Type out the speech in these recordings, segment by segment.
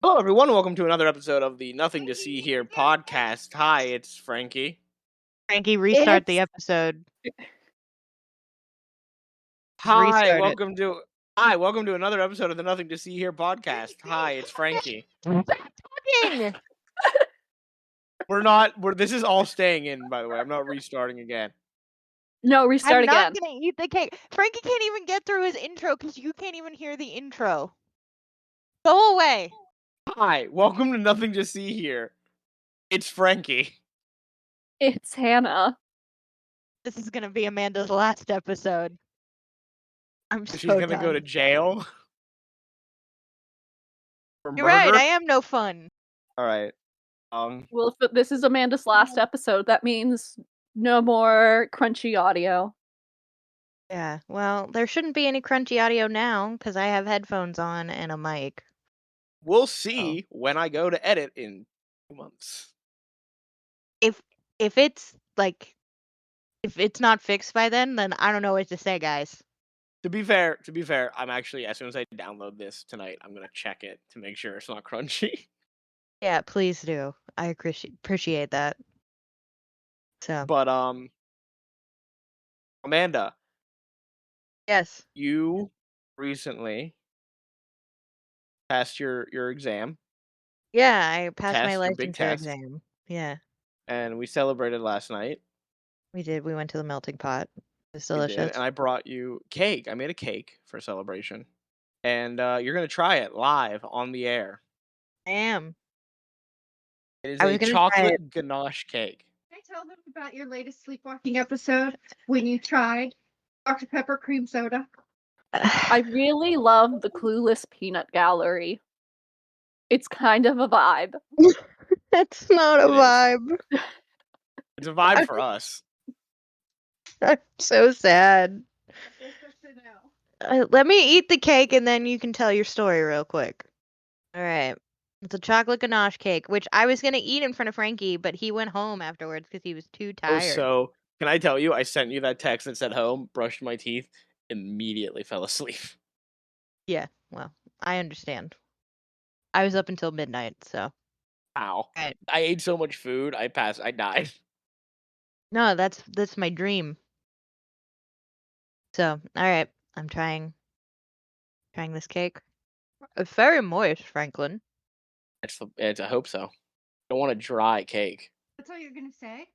Hello, everyone. Welcome to another episode of the Nothing to See Here podcast. Hi, it's Frankie. Frankie, restart the episode. Hi, Restart it. welcome to another episode of the Nothing to See Here podcast. Hi, it's Frankie. Talking. This is all staying in, by the way. I'm not restarting again. No, restart I'm not again. gonna eat the cake. Frankie can't even get through his intro because you can't even hear the intro. Go away. Hi, welcome to Nothing to See Here. It's Frankie. It's Hannah. This is gonna be Amanda's last episode. I'm so She's gonna done. go to jail. For You're right. murder? I am no fun. All right. Well, if this is Amanda's last episode, that means no more crunchy audio. Yeah. Well, there shouldn't be any crunchy audio now because I have headphones on and a mic. We'll see when I go to edit in 2 months. If it's not fixed by then I don't know what to say, guys. To be fair, I'm actually, as soon as I download this tonight, I'm gonna check it to make sure it's not crunchy. Yeah, please do. I appreciate that. So, But Amanda, yes. you recently passed your exam, Yeah, I passed my your big licensure test, exam. Yeah, and we celebrated last night. we did. We went to the melting pot. It was We did, delicious. and I brought you cake. I made a cake for celebration, and you're gonna try it live on the air. I am. It is I was a gonna try chocolate ganache cake. Can I tell them about your latest sleepwalking episode when you tried Dr. Pepper cream soda? I really love the Clueless Peanut Gallery. It's kind of a vibe. That's not a It is. vibe. It's a vibe for us. I'm so sad. Let me eat the cake and then you can tell your story real quick. All right. It's a chocolate ganache cake, which I was going to eat in front of Frankie, but he went home afterwards because he was too tired. So, can I tell you, I sent you that text that said home, brushed my teeth, immediately fell asleep. Yeah, well, I understand. I was up until midnight, so. Ow. Right. I ate so much food, I died. No, that's my dream. So, all right, I'm trying this cake. It's very moist, Franklin. I hope so. I don't want a dry cake. That's all you're gonna say?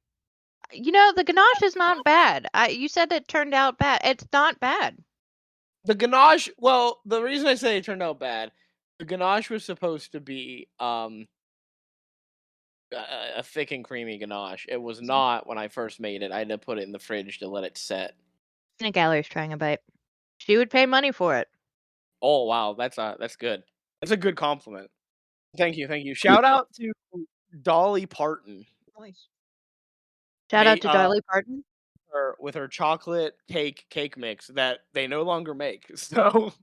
You know, the ganache is not bad. You said it turned out bad. It's not bad. The ganache, well, the reason I say it turned out bad, the ganache was supposed to be a thick and creamy ganache. It was not when I first made it. I had to put it in the fridge to let it set. Peanut Gallery's trying a bite. She would pay money for it. Oh wow, that's good. That's a good compliment. Thank you. Shout out to Dolly Parton. Shout out to Dolly Parton. With her chocolate cake mix that they no longer make. So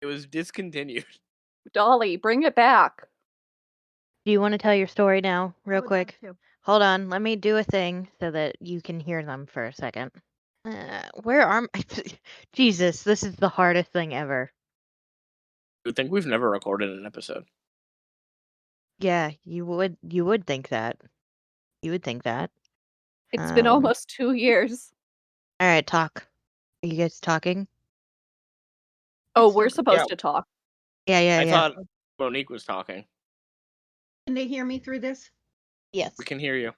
it was discontinued. Dolly, bring it back. Do you want to tell your story now, real quick? Hold on, let me do a thing so that you can hear them for a second. Where are Jesus, this is the hardest thing ever. I think we've never recorded an episode. Yeah, you would think that. You would think that. It's been almost 2 years. All right, talk. Are you guys talking? Oh, we're supposed to talk. Yeah. I thought Monique was talking. Can they hear me through this? Yes. We can hear you.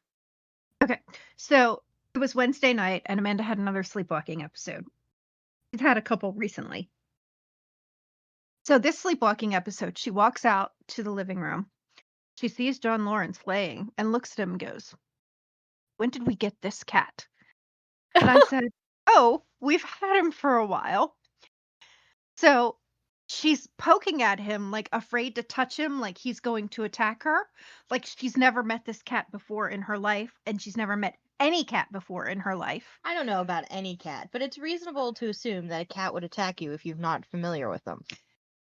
Okay, so it was Wednesday night, and Amanda had another sleepwalking episode. She's had a couple recently. So this sleepwalking episode, she walks out to the living room. She sees John Lawrence laying and looks at him and goes, "When did we get this cat?" And I said, "Oh, we've had him for a while." So she's poking at him, like afraid to touch him, like he's going to attack her. Like she's never met this cat before in her life, and she's never met any cat before in her life. I don't know about any cat, but it's reasonable to assume that a cat would attack you if you're not familiar with them.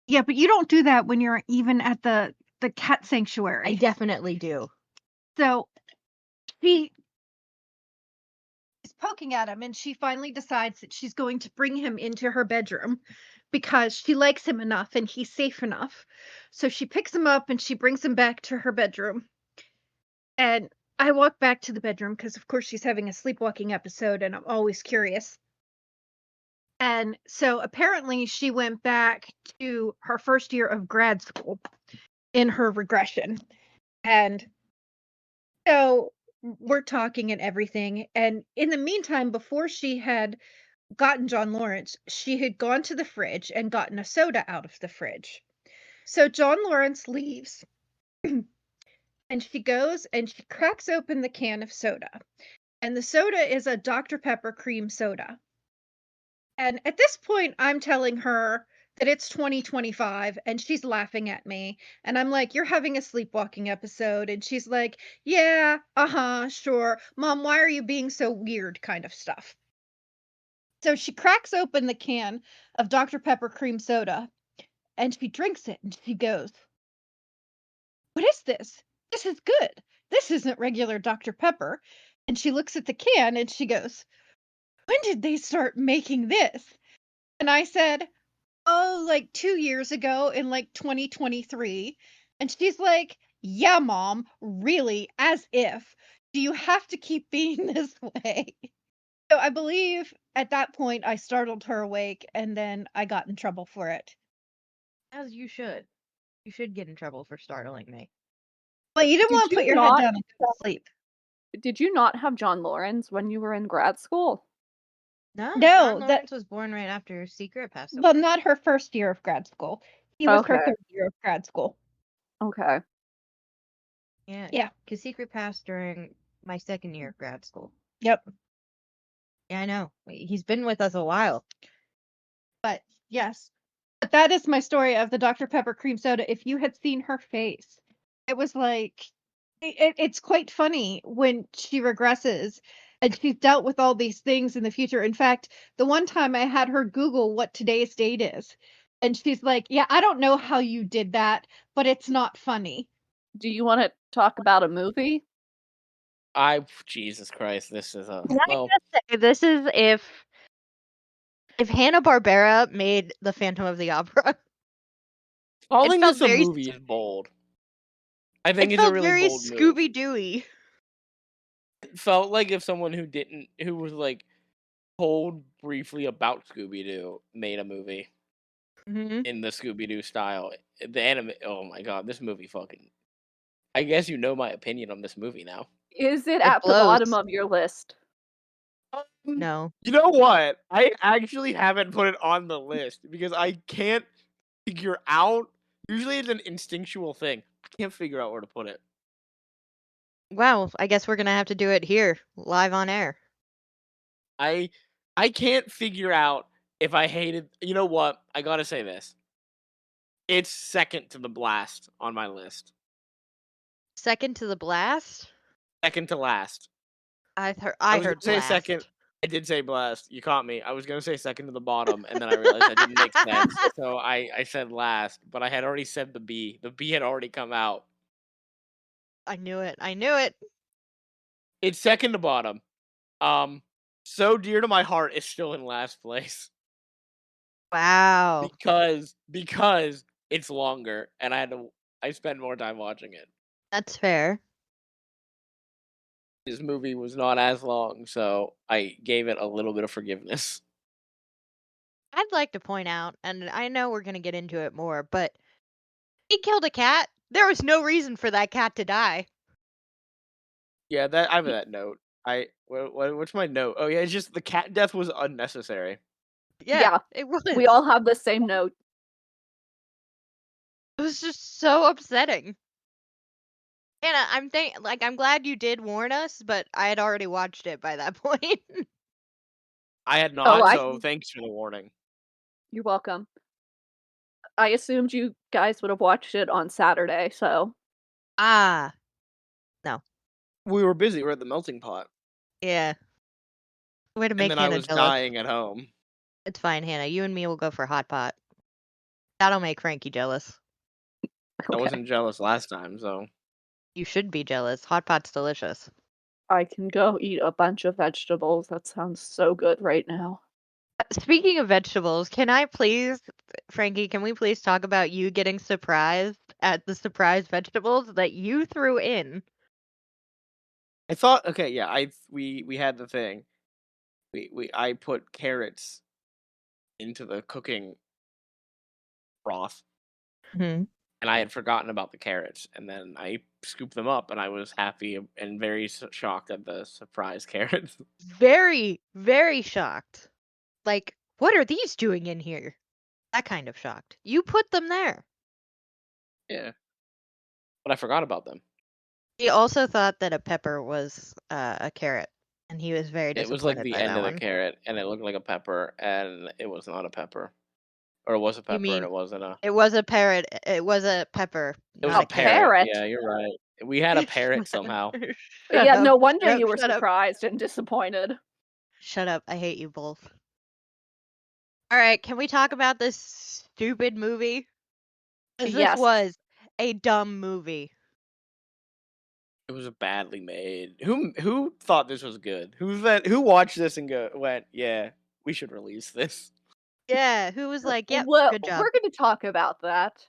Yeah, but you don't do that when you're even at the cat sanctuary. I definitely do. So she is poking at him, and she finally decides that she's going to bring him into her bedroom because she likes him enough and he's safe enough. So she picks him up and she brings him back to her bedroom. And I walk back to the bedroom because, of course, she's having a sleepwalking episode and I'm always curious. And so apparently she went back to her first year of grad school in her regression. And so we're talking and everything. And in the meantime, before she had gotten John Lawrence, she had gone to the fridge and gotten a soda out of the fridge. So John Lawrence leaves and she goes and she cracks open the can of soda. And the soda is a Dr. Pepper cream soda. And at this point, I'm telling her that it's 2025 and she's laughing at me. And I'm like, "You're having a sleepwalking episode." And she's like, "Yeah, sure. Mom, why are you being so weird?" kind of stuff. So she cracks open the can of Dr. Pepper cream soda and she drinks it and she goes, "What is this? This is good. This isn't regular Dr. Pepper." And she looks at the can and she goes, "When did they start making this?" And I said, "Oh, like 2 years ago in like 2023." And she's like, "Yeah, Mom, really, as if. Do you have to keep being this way?" So I believe at that point I startled her awake and then I got in trouble for it. As you should. You should get in trouble for startling me. Well, you didn't Did want to you put your head not down and go to sleep. Did you not have John Lawrence when you were in grad school? No, No, John that Lawrence was born right after Secret passed away. well, not her first year of grad school. He was her Okay. 3rd year of grad school. Okay. Yeah, Yeah. because Secret passed during my 2nd year of grad school. Yep. Yeah, I know. He's been with us a while. But yes. But that is my story of the Dr. Pepper cream soda. If you had seen her face, it was like it's quite funny when she regresses and she's dealt with all these things in the future. In fact, the one time I had her Google what today's date is, and she's like, "Yeah, I don't know how you did that, but it's not funny." Do you want to talk about a movie? Jesus Christ, this is a Can I well. just say, this is if Hanna-Barbera made The Phantom of the Opera. Calling felt this a very movie is bold. I think It it's a felt really very bold move. Scooby-Dooey. It felt like if someone who was like told briefly about Scooby Doo made a movie Mm-hmm. in the Scooby Doo style. The anime. Oh my god, this movie fucking. I guess you know my opinion on this movie now. Is it It at the bottom blows. of your list? No. You know what? I actually haven't put it on the list because I can't figure out. Usually it's an instinctual thing. I can't figure out where to put it. Wow, I guess we're gonna have to do it here, live on air. I can't figure out if I hated. You know what? I gotta say this. It's second to the Blast on my list. Second to the Blast? Second to last. I I was heard gonna say Blast. second. I did say Blast. You caught me. I was gonna say second to the bottom, and then I realized that didn't make sense. So I said last, but I had already said the B. The B had already come out. I knew it. I knew it. It's second to bottom. So dear to my heart is still in last place Wow. because it's longer, and I spent more time watching it. That's fair. This movie was not as long, so I gave it a little bit of forgiveness. I'd like to point out, and I know we're gonna get into it more, but he killed a cat. There was no reason for that cat to die. Yeah, that I have that note. What's my note? Oh yeah, it's just the cat death was unnecessary. Yeah, it was. We all have the same note. It was just so upsetting. Anna, I'm glad you did warn us, but I had already watched it by that point. I had not, I- so thanks for the warning. You're welcome. I assumed you guys would have watched it on Saturday, so Ah, We were busy. We're at the melting pot, yeah. Way to and make then I Hannah was jealous. dying at home. It's fine, Hannah. You and me will go for hot pot. That'll make Frankie jealous. I okay. wasn't jealous last time, so You should be jealous. Hot pot's delicious. I can go eat a bunch of vegetables. That sounds so good right now. Speaking of vegetables, Frankie, can we please talk about you getting surprised at the surprise vegetables that you threw in? I thought, okay, yeah, we had the thing. I put carrots into the cooking broth, Hmm. and I had forgotten about the carrots, and then I scooped them up, and I was happy and very shocked at the surprise carrots. Very, very shocked. Like, what are these doing in here? That kind of shocked. You put them there. Yeah, but I forgot about them. He also thought that a pepper was a carrot, and he was very It was like disappointed the by end that of the one. carrot, and it looked like a pepper, and it was not a pepper, or it was a You pepper, and mean it wasn't a. it was a parrot? It was a pepper, It was not A a a carrot. parrot. parrot? Yeah, you're right. We had a parrot somehow. Shut Yeah, up! no wonder Shut up! you were Shut up! surprised and disappointed. Shut up! I hate you both. All right, can we talk about this stupid movie? Because this Yes. was a dumb movie. It was badly made. Who thought this was good? Who watched this and went, yeah, we should release this. Yeah, who was like, "Yep, Well, good job." we're going to talk about that.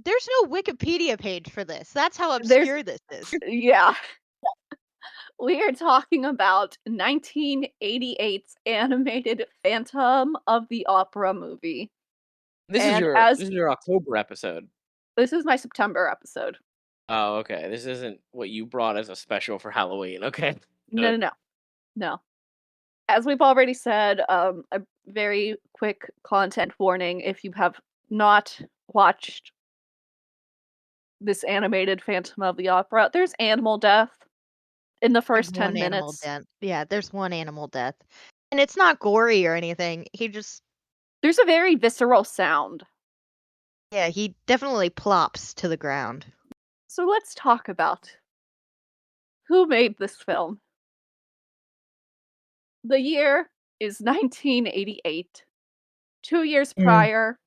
There's no Wikipedia page for this. That's how There's, obscure this is. yeah. We are talking about 1988's animated Phantom of the Opera movie. This is And your as this is your October episode. this is my September episode. Oh, okay. This isn't what you brought as a special for Halloween. Okay. No, no, Good. no. No. As we've already said, a very quick content warning if you have not watched this animated Phantom of the Opera, there's animal death in the There's first one 10 animal minutes. death. Yeah, there's one animal death. And it's not gory or anything. There's a very visceral sound. Yeah, he definitely plops to the ground. So let's talk about who made this film. The year is 1988. 2 years prior,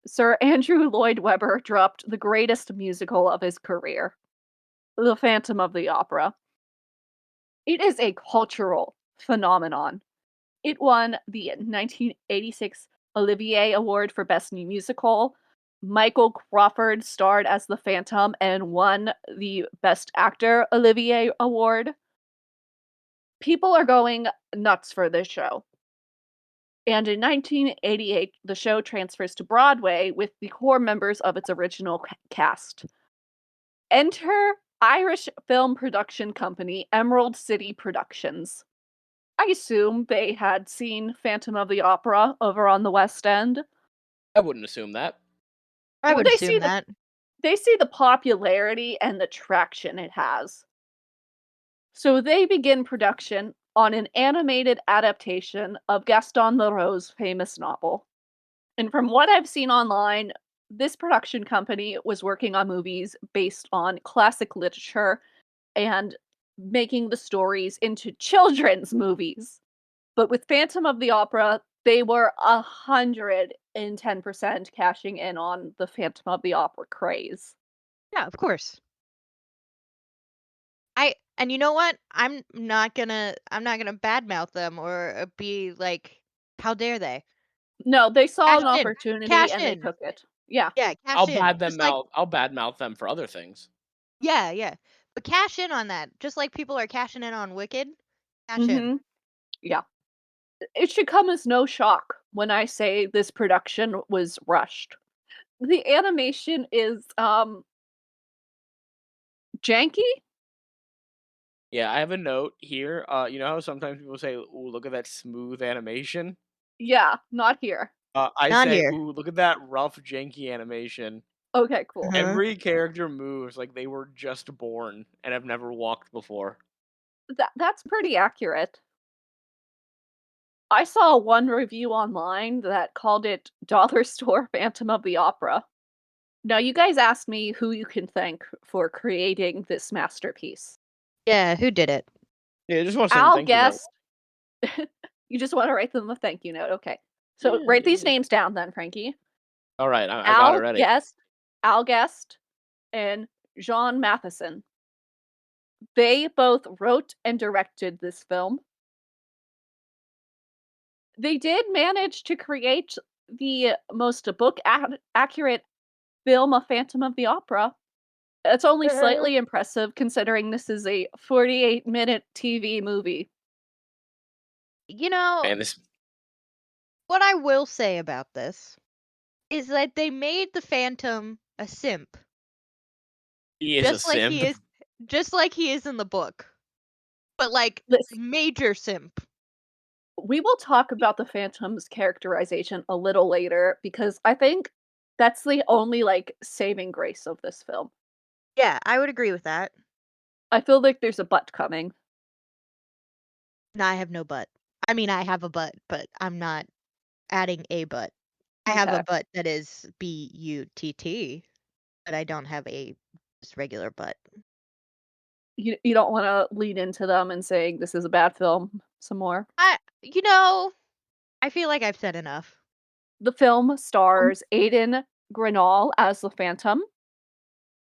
Sir Andrew Lloyd Webber dropped the greatest musical of his career, The Phantom of the Opera. It is a cultural phenomenon. It won the 1986 Olivier Award for Best New Musical. Michael Crawford starred as the Phantom and won the Best Actor Olivier Award. People are going nuts for this show. And in 1988, the show transfers to Broadway with the core members of its original cast. Enter Irish film production company Emerald City Productions. I assume they had seen Phantom of the Opera over on the West End. I wouldn't assume that. I would They see assume that. they see the popularity and the traction it has. So they begin production on an animated adaptation of Gaston Leroux's famous novel. And from what I've seen online, this production company was working on movies based on classic literature and making the stories into children's movies. But with Phantom of the Opera, they were 110% cashing in on the Phantom of the Opera craze. Yeah, of course. And you know what? I'm not gonna badmouth them or be like, how dare they? No, they saw Cash an in. opportunity Cash and they in. took it. Yeah. Yeah, cash in. Just like I'll badmouth them for other things. yeah. But cash in on that. Just like people are cashing in on Wicked. Cash in. Mhm. Yeah. It should come as no shock when I say this production was rushed. The animation is janky. Yeah, I have a note here. You know how sometimes people say, "Ooh, look at that smooth animation." Yeah, not here. I Not say, here. "Ooh, look at that rough, janky animation." Okay, cool. Uh-huh. Every character moves like they were just born and have never walked before. That's pretty accurate. I saw one review online that called it Dollar Store Phantom of the Opera. Now, you guys asked me who you can thank for creating this masterpiece. Yeah, who did it? Yeah, I just want to send a Al thank you note. guessed. You just want to write them a thank you note. Okay. So write these names down then, Frankie. All right, I got it ready. Al Guest, and Jean Matheson. They both wrote and directed this film. They did manage to create the most accurate film of Phantom of the Opera. It's only slightly impressive considering this is a 48-minute TV movie. You know, And this what I will say about this is that they made the Phantom a simp, he is a just like simp. he is in the book, but like Listen, major simp. we will talk about the Phantom's characterization a little later because I think that's the only like saving grace of this film. Yeah, I would agree with that. I feel like there's a butt coming. No, I have no butt. I mean, I have a butt, but I'm not adding a butt. I have a Okay. butt that is butt, but I don't have a just regular butt. You don't want to lead into them and saying this is a bad film some more. I feel like I've said enough. The film stars Aidan Grenall as the Phantom,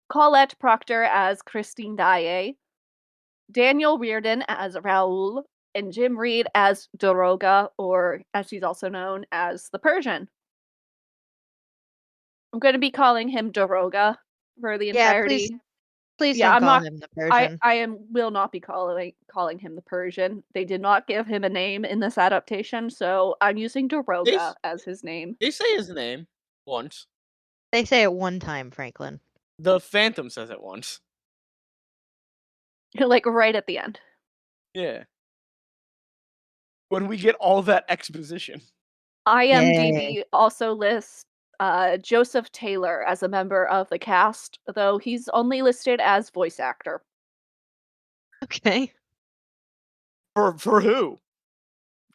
Colette Proctor as Christine Daae, Daniel Reardon as Raoul, and Jim Reed as Doroga, or as he's also known as the Persian. I'm going to be calling him Doroga for the Yeah, entirety. please Yeah, don't I'm call not. him the Persian. Will not be calling him the Persian. They did not give him a name in this adaptation, so I'm using They, Doroga as his name. they say his name once. They say it one time, Franklin. The Phantom says it once. Like right at the end. Yeah. When we get all that exposition. IMDb also lists Joseph Taylor as a member of the cast, though he's only listed as voice actor. Okay. For who?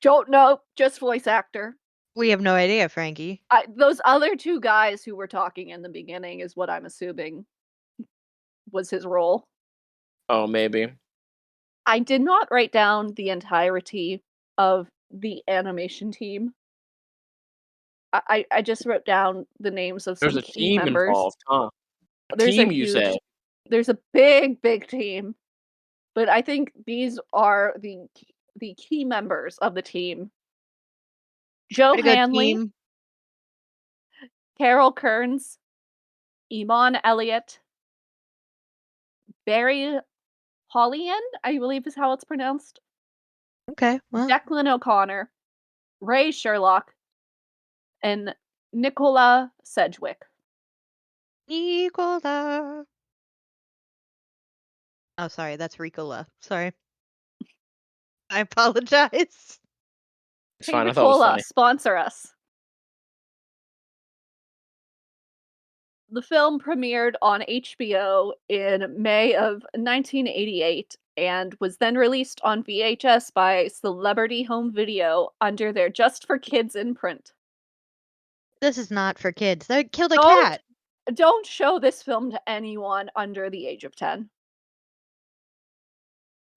Don't know, just voice actor. We have no idea, Frankie. Those other two guys who were talking in the beginning is what I'm assuming was his role. Oh, maybe. I did not write down the entirety of the animation team. I just wrote down the names of There's some a key team members. involved, huh? There's a Team, you say? there's a big team, but I think these are the key members of the team. Joe Pretty good Hanley, team. Carol Kearns, Iman Elliott, Barry Hollian, I believe is how it's pronounced, Okay, well. Declan O'Connor, Ray Sherlock, and Nicola Sedgwick. Nicola. Oh, sorry, that's Ricola. Sorry. I apologize. It's Hey, fine. I thought it was Nicola, funny. sponsor us. The film premiered on HBO in May of 1988 and was then released on VHS by Celebrity Home Video under their Just for Kids imprint. This is not for kids. They killed a Don't cat. don't show this film to anyone under the age of 10.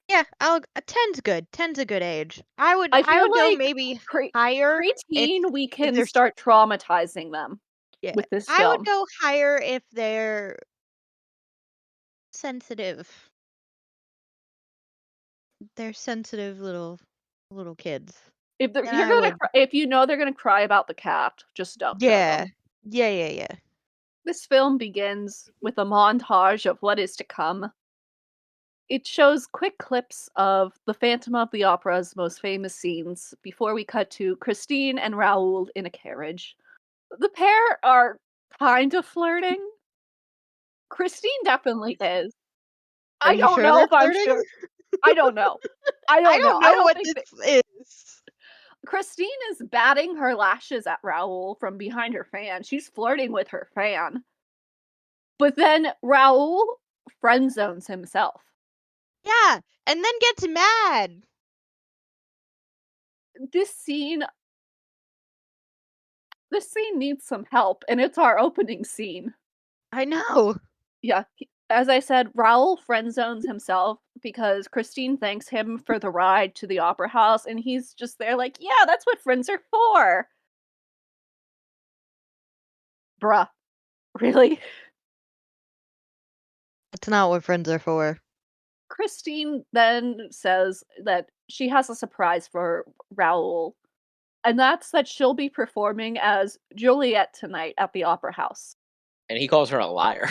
Yeah, 10's good. 10's a good age. I would I feel go like maybe higher if preteen we can they're start traumatizing them with this I would film. go higher if they're sensitive. They're sensitive little kids. If Then I would if you know they're gonna cry about the cat, just don't show Yeah. them. Yeah. This film begins with a montage of what is to come. It shows quick clips of the Phantom of the Opera's most famous scenes before we cut to Christine and Raoul in a carriage. The pair are kind of flirting. Christine definitely is. Are I you don't sure know they're if I'm flirting? sure. I don't know. I I don't know. don't I know don't what think this is. Christine is batting her lashes at Raoul from behind her fan. She's flirting with her fan. But then Raoul friend zones himself. Yeah, and then gets mad. This scene needs some help, and it's our opening scene. I know. Yeah, as I said, Raoul friend zones himself because Christine thanks him for the ride to the opera house, and he's just there like, yeah, that's what friends are for. Bruh, really? That's not what friends are for. Christine then says that she has a surprise for Raoul. And that's that she'll be performing as Juliet tonight at the Opera House. And he calls her a liar.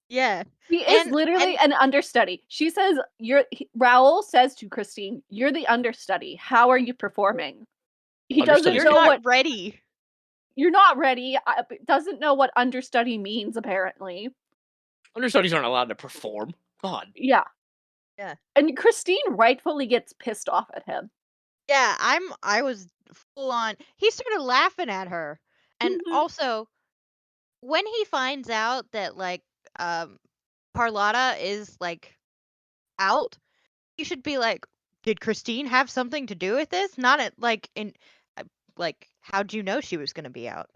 Yeah. He is literally an understudy. She says, Raoul says to Christine, "You're the understudy. How are you performing?" He doesn't Understudy's You're know not what ready. you're not ready. Doesn't know what understudy means, apparently. Understudies aren't allowed to perform. God. Yeah. Yeah. And Christine rightfully gets pissed off at him. Yeah, I was full on. He started laughing at her. And Mhm. also, when he finds out that like Carlotta is like out, he should be like, did Christine have something to do with this? Not at like in like how'd you know she was going to be out?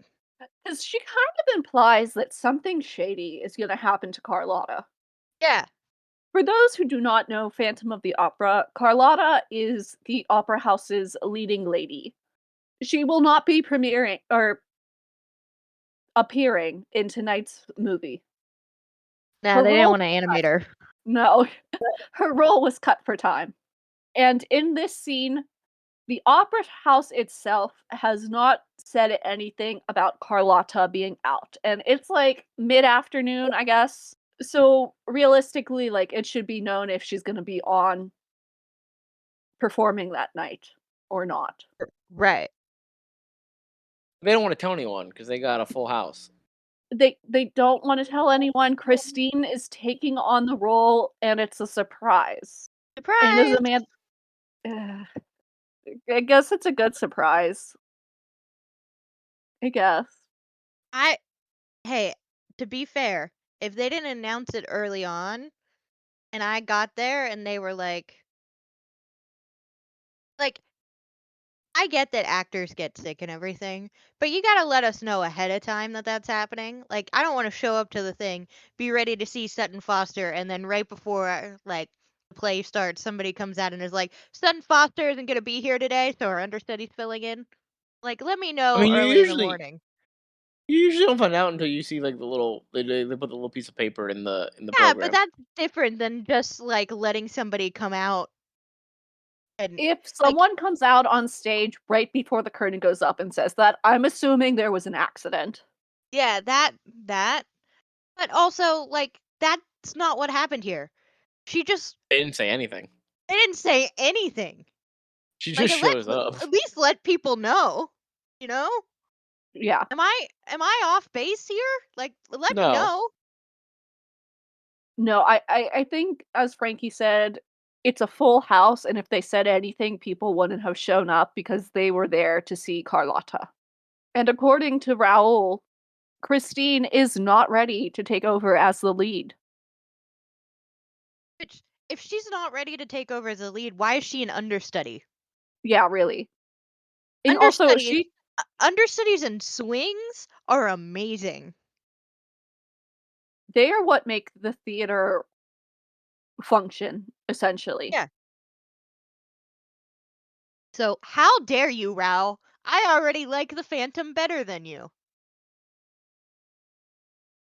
Because she kind of implies that something shady is going to happen to Carlotta. Yeah. For those who do not know Phantom of the Opera, Carlotta is the opera house's leading lady. She will not be premiering or appearing in tonight's movie. Nah, Her they didn't role want to animate her. No, her role was cut for time. And in this scene, the opera house itself has not said anything about Carlotta being out. And it's like mid-afternoon, I guess. So realistically, like it should be known if she's going to be on performing that night or not. Right. They don't want to tell anyone because they got a full house. They don't want to tell anyone. Christine is taking on the role and it's a surprise. And as Surprise. a man, I guess it's a good surprise. I guess. Hey, to be fair, if they didn't announce it early on and I got there and they were like I get that actors get sick and everything, but you gotta let us know ahead of time that that's happening. Like, I don't want to show up to the thing, be ready to see Sutton Foster, and then right before like the play starts, somebody comes out and is like, "Sutton Foster isn't gonna be here today, so our understudy's filling in." Like, let me I know mean, early in the morning. you usually don't find out until you see like the little they put the little piece of paper in the Yeah, but program. that's different than just like letting somebody come out and If like someone comes out on stage right before the curtain goes up and says that, I'm assuming there was an accident. yeah, that. But also like that's not what happened here. She just They didn't say anything. They didn't say anything. She Like just shows up. at least let people know. You know? Yeah. Am I off base here? Like let me No. know. No, I think, as Frankie said, it's a full house, and if they said anything, people wouldn't have shown up because they were there to see Carlotta. And according to Raoul, Christine is not ready to take over as the lead. Which if she's not ready to take over as a lead, why is she an understudy? Yeah, really. And also, Understudies and swings are amazing. they are what make the theater function, essentially. Yeah. So how dare you, Rao? I already like the Phantom better than you.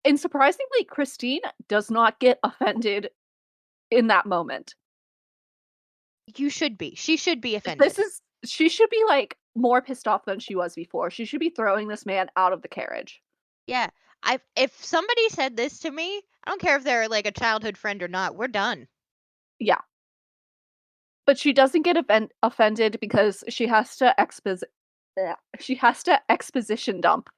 And surprisingly, Christine does not get offended in that moment. You should be. She should be offended. She should be like more pissed off than she was before. She should be throwing this man out of the carriage. Yeah. If somebody said this to me, I don't care if they're like a childhood friend or not, we're done. Yeah. But she doesn't get offended because she has to exposition dump.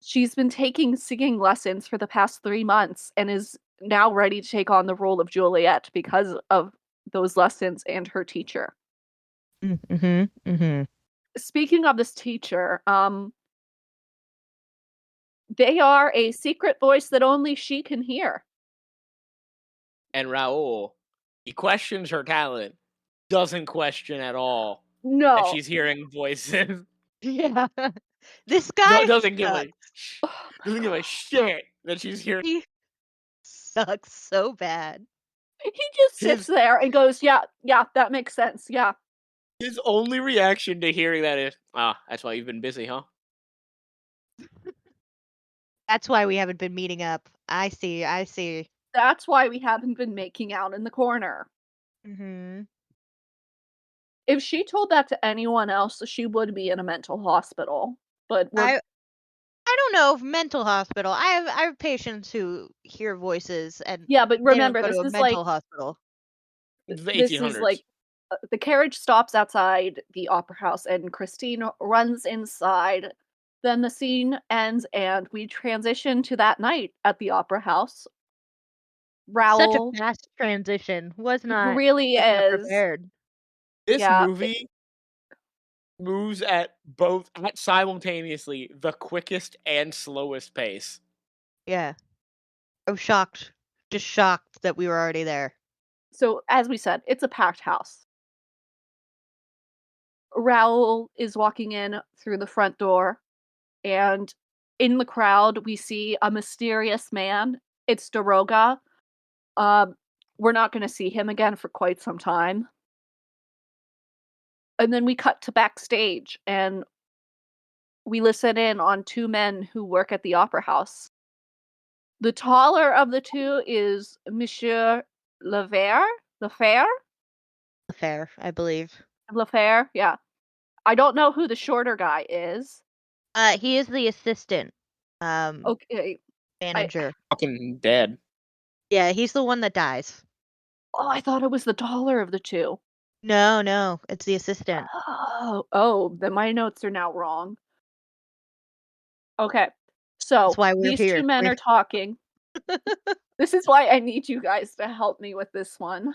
She's been taking singing lessons for the past 3 months and is now ready to take on the role of Juliet because of those lessons and her teacher. Speaking of this teacher, they are a secret voice that only she can hear. And Raoul, he questions her talent, doesn't question at all that No. she's hearing voices. Yeah. This guy doesn't give sucks. a shit that she's hearing. He sucks so bad. He just sits there and goes, yeah, that makes sense. Yeah. His only reaction to hearing that is, that's why you've been busy, huh? That's why we haven't been meeting up. I see. That's why we haven't been making out in the corner. Mm-hmm. If she told that to anyone else, she would be in a mental hospital. But we're I don't know if mental hospital. I have patients who hear voices and yeah, but they don't remember, go to a mental hospital. It's the this is 1800s. the carriage stops outside the opera house and Christine runs inside. Then the scene ends and we transition to that night at the opera house. Such a Raoul fast transition. really Was not is. prepared. This Yeah, movie moves at simultaneously the quickest and slowest pace. Yeah. I was shocked. Just shocked that we were already there. so as we said, it's a packed house. Raoul is walking in through the front door, and in the crowd, we see a mysterious man. It's Daroga. Um, we're not going to see him again for quite some time. And then we cut to backstage, and we listen in on two men who work at the opera house. The taller of the two is Monsieur Lefer. Lefer? Fair, I believe. Lefer, yeah. I don't know who the shorter guy is. He is the assistant Okay. manager. Fucking dead. Yeah, he's the one that dies. I thought it was the taller of the two. No, it's the assistant. Then my notes are now wrong. Okay. So That's why we're these here. two men are talking. This is why I need you guys to help me with this one.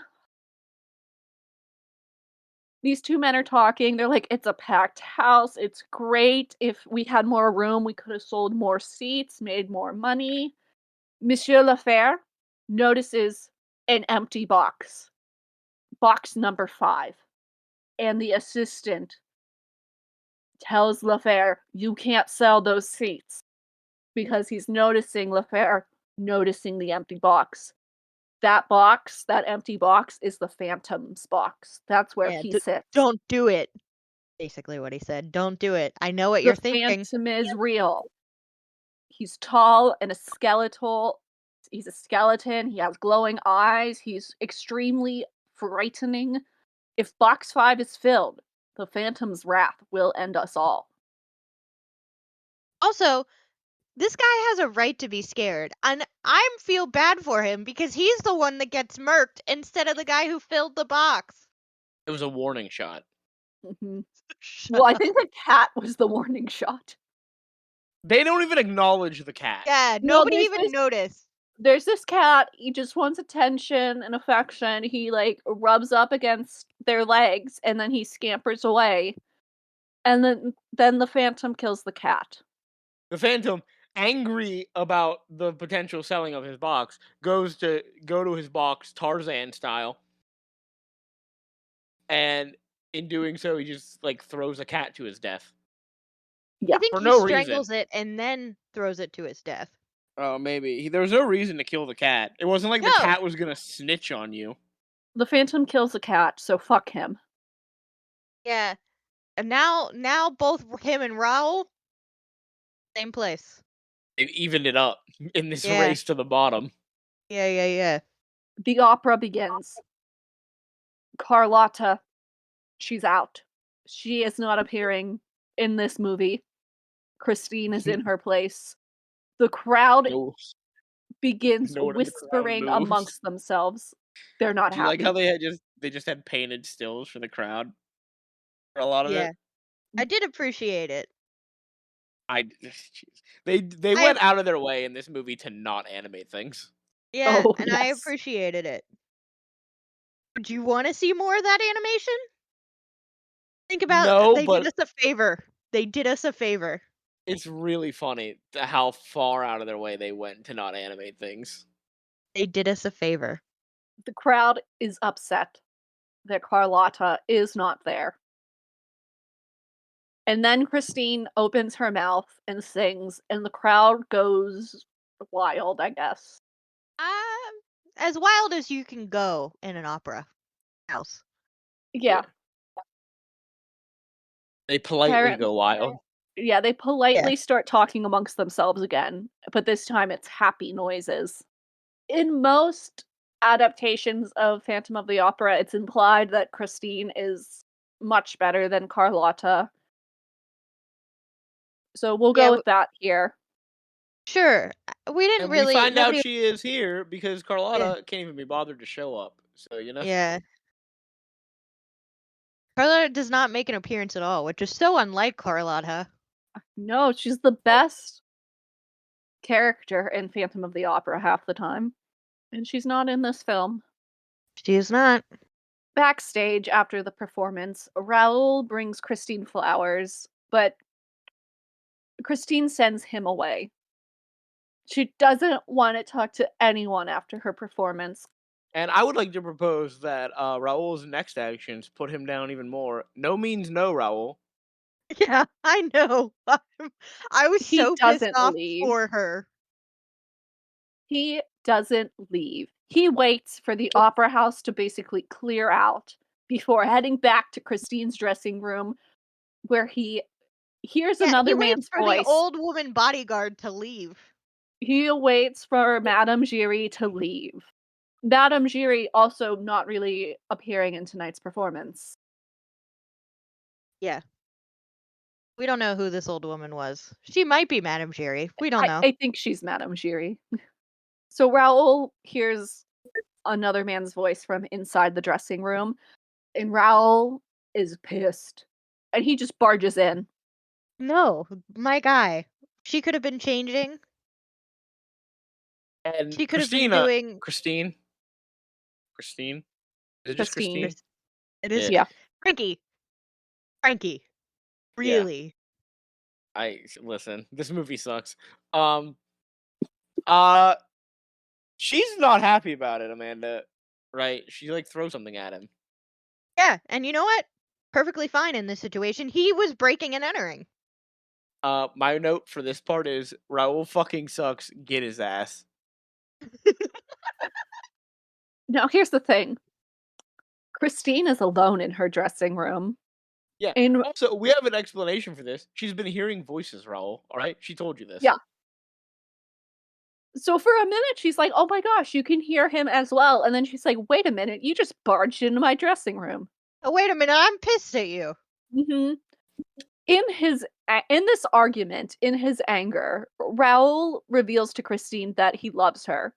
These two men are talking. They're like, it's a packed house. It's great. If we had more room, we could have sold more seats, made more money. Monsieur Lefer notices an empty box. Box number 5. And the assistant tells Lefer, you can't sell those seats. Because he's noticing Lefer noticing the empty box. That box, that empty box, is the Phantom's box. That's where he sits. Don't do it. Basically what he said. Don't do it. I know what The you're thinking. Phantom is real. He's tall and a skeletal. He's a skeleton. He has glowing eyes. He's extremely frightening. If box 5 is filled, the Phantom's wrath will end us all. Also, this guy has a right to be scared. And I feel bad for him because he's the one that gets murked instead of the guy who filled the box. It was a warning shot. Mm-hmm. Well, I think the cat was the warning shot. They don't even acknowledge the cat. Yeah, No, nobody even noticed. There's this cat, he just wants attention and affection. He rubs up against their legs and then he scampers away. And then the Phantom kills the cat. The Phantom, angry about the potential selling of his box, go to his box Tarzan style. And in doing so, he just throws a cat to his death. Yeah. I think For he no strangles reason. it and then throws it to its death. Oh, maybe. There was no reason to kill the cat. It wasn't like the cat was gonna snitch on you. The Phantom kills the cat, so fuck him. Yeah. And now both him and Raoul, same place. They've evened it up in this race to the bottom. Yeah. The opera begins. Carlotta, she's out. She is not appearing in this movie. Christine is in her place. The crowd begins whispering amongst themselves. They're not Do you happy. like how they just had painted stills for the crowd for a lot of it? I did appreciate it. They went out of their way in this movie to not animate things. Yeah, and I appreciated it. Do you want to see more of that animation? Think about they did us a favor. They did us a favor. It's really funny how far out of their way they went to not animate things. They did us a favor. The crowd is upset that Carlotta is not there. And then Christine opens her mouth and sings, and the crowd goes wild, I guess. As wild as you can go in an opera house. Yeah. They politely go wild. Yeah, they politely start talking amongst themselves again, but this time it's happy noises. In most adaptations of Phantom of the Opera, it's implied that Christine is much better than Carlotta. So we'll Yeah, go with that here. sure. We didn't And we really. find out Nobody. she is here because Yeah. Carlotta can't even be bothered to show up. So, Yeah. Carlotta does not make an appearance at all, which is so unlike Carlotta. No, she's the best character in Phantom of the Opera half the time. And she's not in this film. She is not. Backstage after the performance, Raoul brings Christine flowers, but Christine sends him away. She doesn't want to talk to anyone after her performance. And I would like to propose that Raul's next actions put him down even more. No means no, Raul. Yeah, I know. I was He so pissed doesn't off leave. for her. He doesn't leave. He waits for the opera house to basically clear out before heading back to Christine's dressing room, where he hears Yeah, he another waits man's for the voice. old woman bodyguard to leave. He waits for Madame Giry to leave. Madame Giry also not really appearing in tonight's performance. Yeah. We don't know who this old woman was. She might be Madame Giry. We don't know. I think she's Madame Giry. So Raoul hears another man's voice from inside the dressing room, and Raoul is pissed. And he just barges in. No, my guy. She could have been changing. And She could have been Christina, doing. Christine. Is it just Christine? It is. Yeah. Frankie. Yeah. Really? Listen. This movie sucks. She's not happy about it, Amanda. Right? She throws something at him. Yeah, and you know what? Perfectly fine in this situation. He was breaking and entering. My note for this part is Raul fucking sucks. Get his ass. Now here's the thing. Christine is alone in her dressing room. Yeah. And Also, we have an explanation for this. She's been hearing voices, Raul. All right, she told you this. yeah. So for a minute she's like, "Oh my gosh, you can hear him as well." And then she's like, "Wait a minute, you just barged into my dressing room." Oh, wait a minute, I'm pissed at you. Mm-hmm. In this argument, in his anger, Raoul reveals to Christine that he loves her.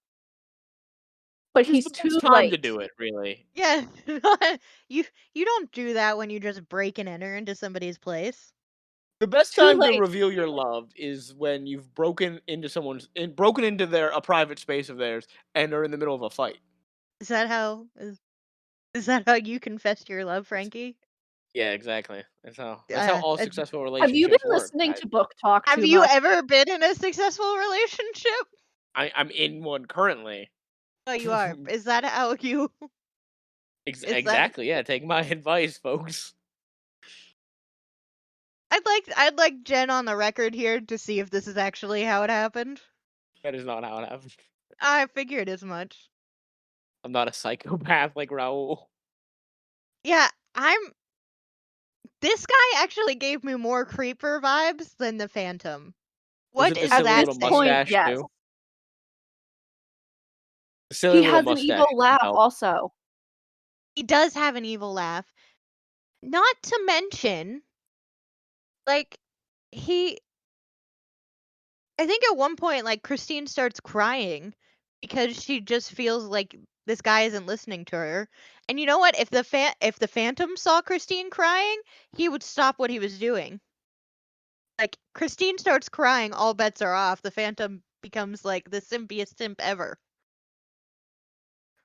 But It's he's the too best time late. to do it, really. Yeah, you don't do that when you just break and enter into somebody's place. The best Too time to late. reveal your love is when you've broken into a private space of theirs and are in the middle of a fight. Is that how you confess your love, Frankie? Yeah, exactly. That's how all successful Have you relationships been work. listening to Book Talk Have too you much? ever been in a successful relationship? I'm in one currently. Oh, you are. Is that how you? Exactly. Yeah, take my advice, folks. I'd like Jen on the record here to see if this is actually how it happened. That is not how it happened. I figured as much. I'm not a psychopath like Raul. Yeah, this guy actually gave me more creeper vibes than the Phantom. Was What it is the silly that little thing? mustache yes. too? The silly He little has an mustache. evil laugh help. also. He does have an evil laugh. Not to mention, like, I think at one point, like, Christine starts crying because she just feels like this guy isn't listening to her. And you know what? If the Phantom saw Christine crying, he would stop what he was doing. Like, Christine starts crying, all bets are off. The Phantom becomes like the simpiest simp ever.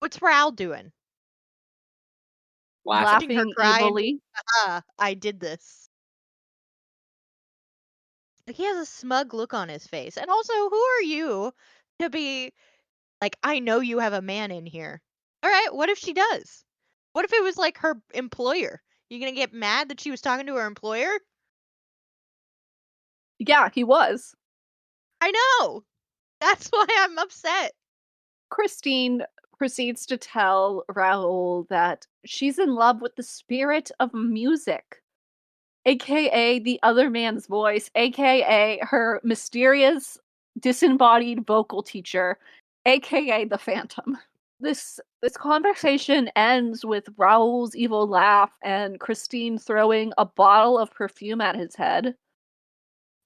What's Raoul doing? Watching her Laughing cry and evilly. I did this. Like, he has a smug look on his face. And also, who are you to be like, I know you have a man in here. All right, what if she does? What if it was like her employer? You gonna get mad that she was talking to her employer? Yeah, he was. I know. That's why I'm upset. Christine proceeds to tell Raoul that she's in love with the spirit of music, aka the other man's voice, aka her mysterious disembodied vocal teacher, aka the Phantom. This conversation ends with Raoul's evil laugh and Christine throwing a bottle of perfume at his head.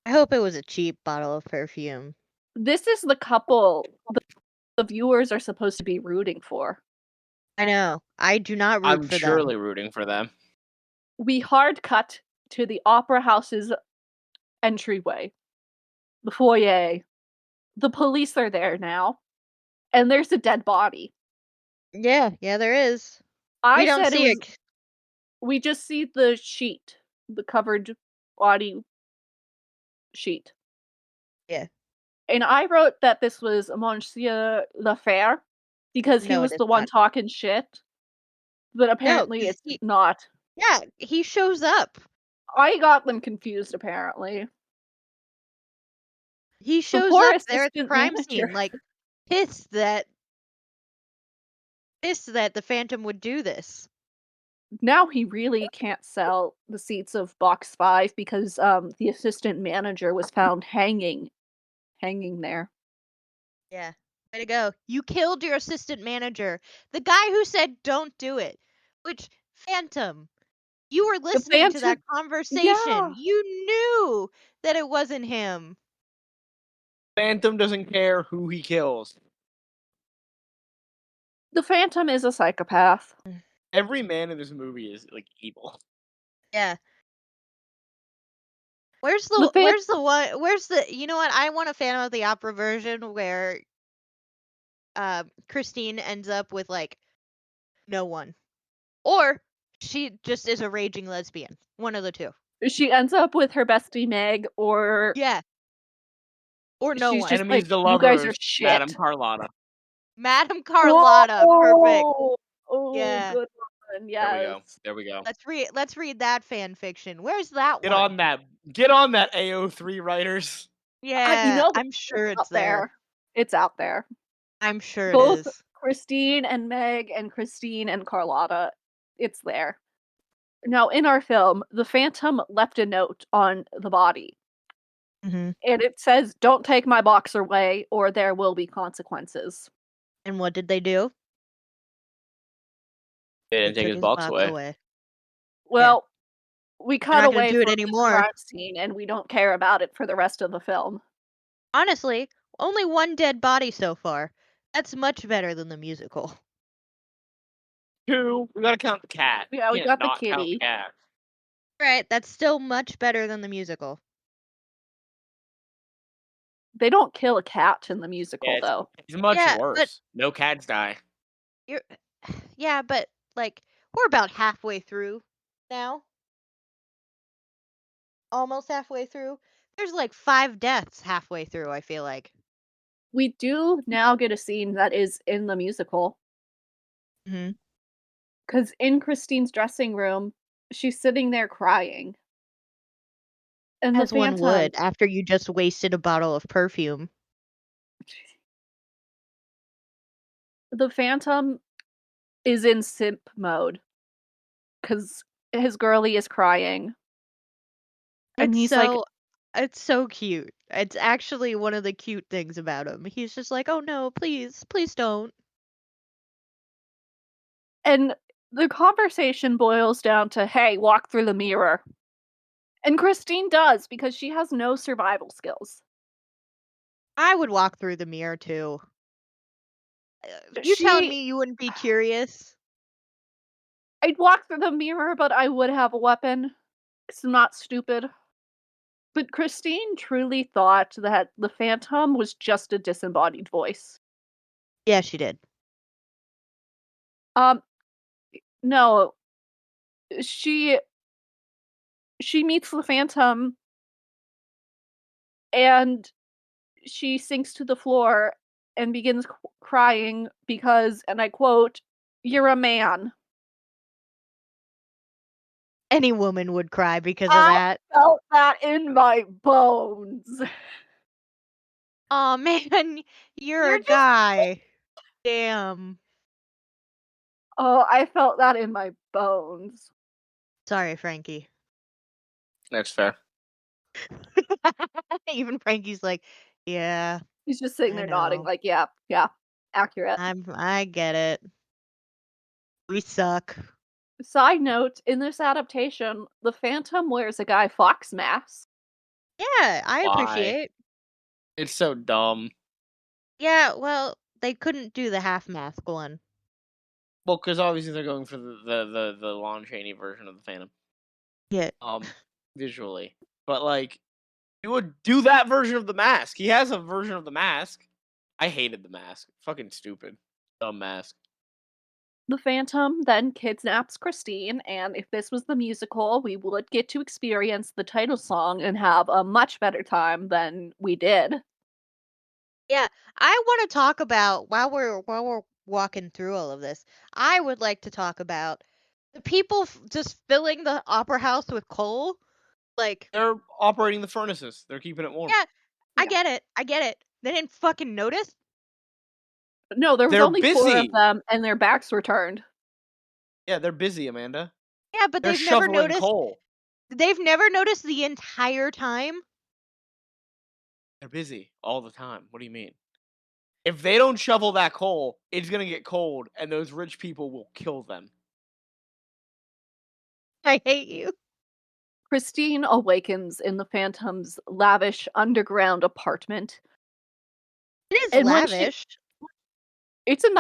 I hope it was a cheap bottle of perfume. This is the couple the viewers are supposed to be rooting for. I know. I do not root I'm for surely them. rooting for them. We hard cut to the opera house's entryway, the foyer. The police are there now, and there's a dead body. Yeah, there is. I We don't said it see was. it. We just see the sheet, the covered body sheet. Yeah. And I wrote that this was Monsieur Lafer because he No, it was is the one not. talking shit. But No, apparently 'cause it's not. yeah, he shows up. I got them confused, apparently. He The shows poor up there at the assistant crime manager. scene, like, pissed that the Phantom would do this. Now he really can't sell the seats of box 5 because the assistant manager was found hanging there. Yeah. Way to go. You killed your assistant manager. The guy who said don't do it. Which, Phantom, you were listening to that conversation. Yeah. You knew that it wasn't him. Phantom doesn't care who he kills. The Phantom is a psychopath. Every man in this movie is like evil. Yeah. Where's the you know what? I want a Phantom of the Opera version where Christine ends up with like no one. Or she just is a raging lesbian. One of the two. She ends up with her bestie Meg, or Yeah. Or no she's one. just Enemies like, to you guys lovers, are shit. Madame Carlotta. Madame Carlotta, perfect. Oh, Yeah. good one. Yes. There we go. Let's read that fan fiction. Where's that Get one? on that. Get on that AO3 writers. Yeah, I'm sure it's out there. It's out there. I'm sure Both it is. Christine and Meg and Christine and Carlotta, it's there. Now, in our film, the Phantom left a note on the body. Mm-hmm. And it says, "Don't take my boxer away or there will be consequences." And what did they do? They didn't take his box away. Well, we cut not gonna away do it from anymore. the crime scene and we don't care about it for the rest of the film. Honestly, only one dead body so far. That's much better than the musical. 2, we gotta count the cat. Yeah, we Can't got the not count kitty. the cat. Right, that's still much better than the musical. They don't kill a cat in the musical, though. It's much worse. But no cats die. Yeah, but like we're about halfway through now. Almost halfway through. There's like 5 deaths halfway through, I feel like. We do now get a scene that is in the musical. Mm-hmm. Because in Christine's dressing room, she's sitting there crying. And As the Phantom, one would after you just wasted a bottle of perfume. The Phantom is in simp mode. Because his girlie is crying. And he's like, it's so cute. It's actually one of the cute things about him. He's just like, oh no, please don't. and the conversation boils down to, hey, walk through the mirror. And Christine does, because she has no survival skills. I would walk through the mirror too. You telling me you wouldn't be curious? I'd walk through the mirror, but I would have a weapon. It's not stupid. But Christine truly thought that the Phantom was just a disembodied voice. Yeah, she did. No. She meets the Phantom and she sinks to the floor and begins crying because, and I quote, "You're a man." Any woman would cry because of that. I felt that in my bones. Aw, man, you're a guy. Damn. Oh, I felt that in my bones. Sorry, Frankie. That's fair. Even Frankie's like, yeah. He's just sitting I there nodding, know. like, yeah. Accurate. I get it. We suck. Side note, in this adaptation, the Phantom wears a Guy Fawkes mask. Yeah, I Why? appreciate. It's so dumb. Yeah, well, they couldn't do the half mask one. Well, because obviously they're going for the Lon Chaney version of the Phantom. Yeah. Visually. But like, you would do that version of the mask. He has a version of the mask. I hated the mask. Fucking stupid. Dumb mask. The Phantom then kidnaps Christine, and if this was the musical, we would get to experience the title song and have a much better time than we did. Yeah, I want to talk about while we're walking through all of this. I would like to talk about the people just filling the opera house with coal. Like, They're operating the furnaces. They're keeping it warm. yeah, I Yeah. get it. I get it. They didn't fucking notice. No, there was They're only 4 of busy. them, and their backs were turned. Yeah, they're busy, Amanda. Yeah, but They're they've never shoveling noticed. coal. They've never noticed the entire time. They're busy all the time. What do you mean? If they don't shovel that coal, it's gonna get cold, and those rich people will kill them. I hate you. Christine awakens in the Phantom's lavish underground apartment. It is And when lavish. it's a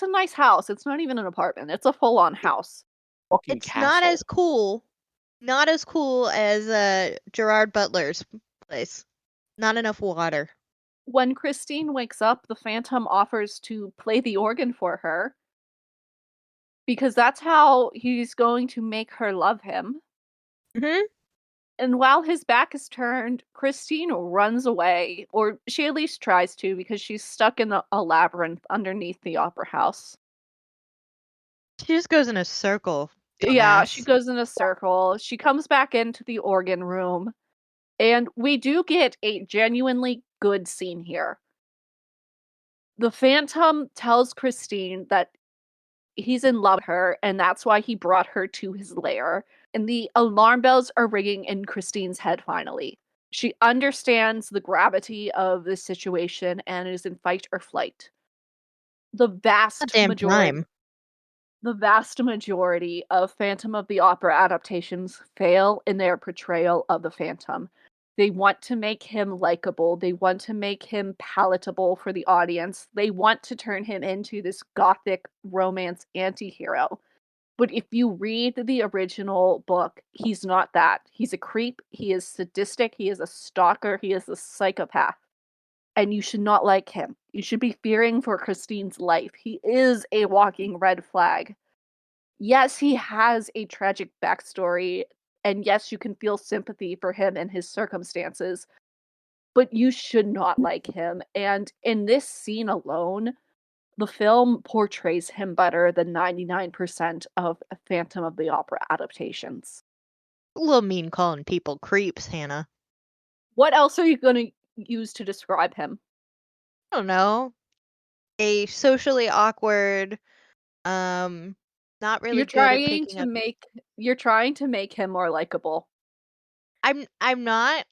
nice house. It's not even an apartment. It's a full-on house. Fucking It's castle. not as cool as Gerard Butler's place. Not enough water. When Christine wakes up, the Phantom offers to play the organ for her because that's how he's going to make her love him. Mm-hmm. And while his back is turned, Christine runs away, or she at least tries to, because she's stuck in a labyrinth underneath the opera house. She just goes in a circle. Yeah, Dumbass. she goes in a circle. She comes back into the organ room, and we do get a genuinely good scene here. The Phantom tells Christine that he's in love with her, and that's why he brought her to his lair. And the alarm bells are ringing in Christine's head finally. She understands the gravity of the situation and is in fight or flight. The vast Goddamn majority time. the vast majority of Phantom of the Opera adaptations fail in their portrayal of the Phantom. They want to make him likable. They want to make him palatable for the audience. They want to turn him into this gothic romance anti-hero. But if you read the original book, he's not that. He's a creep. He is sadistic. He is a stalker. He is a psychopath. And you should not like him. You should be fearing for Christine's life. He is a walking red flag. Yes, he has a tragic backstory, and yes, you can feel sympathy for him and his circumstances, but you should not like him. And in this scene alone, the film portrays him better than 99% of Phantom of the Opera adaptations. A little mean calling people creeps, Hannah. What else are you going to use to describe him? I don't know. A socially awkward, not really You're good at trying picking to up. you're trying to make him more likable. I'm not.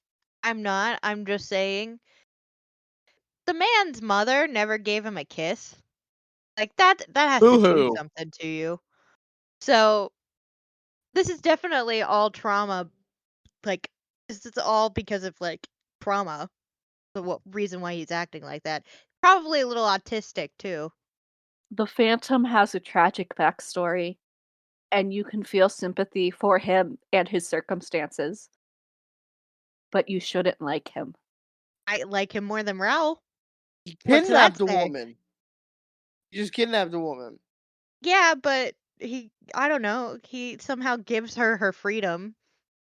I'm just saying. The man's mother never gave him a kiss. Like that has to do Boo-hoo. something to you. So this is definitely all trauma. Like this is all because of like trauma. The reason why he's acting like that. Probably a little autistic too. The Phantom has a tragic backstory, and you can feel sympathy for him and his circumstances, but you shouldn't like him. I like him more than Raoul. He What's that kidnapped a say? woman. He just kidnapped a woman. Yeah, but I don't know, he somehow gives her her freedom.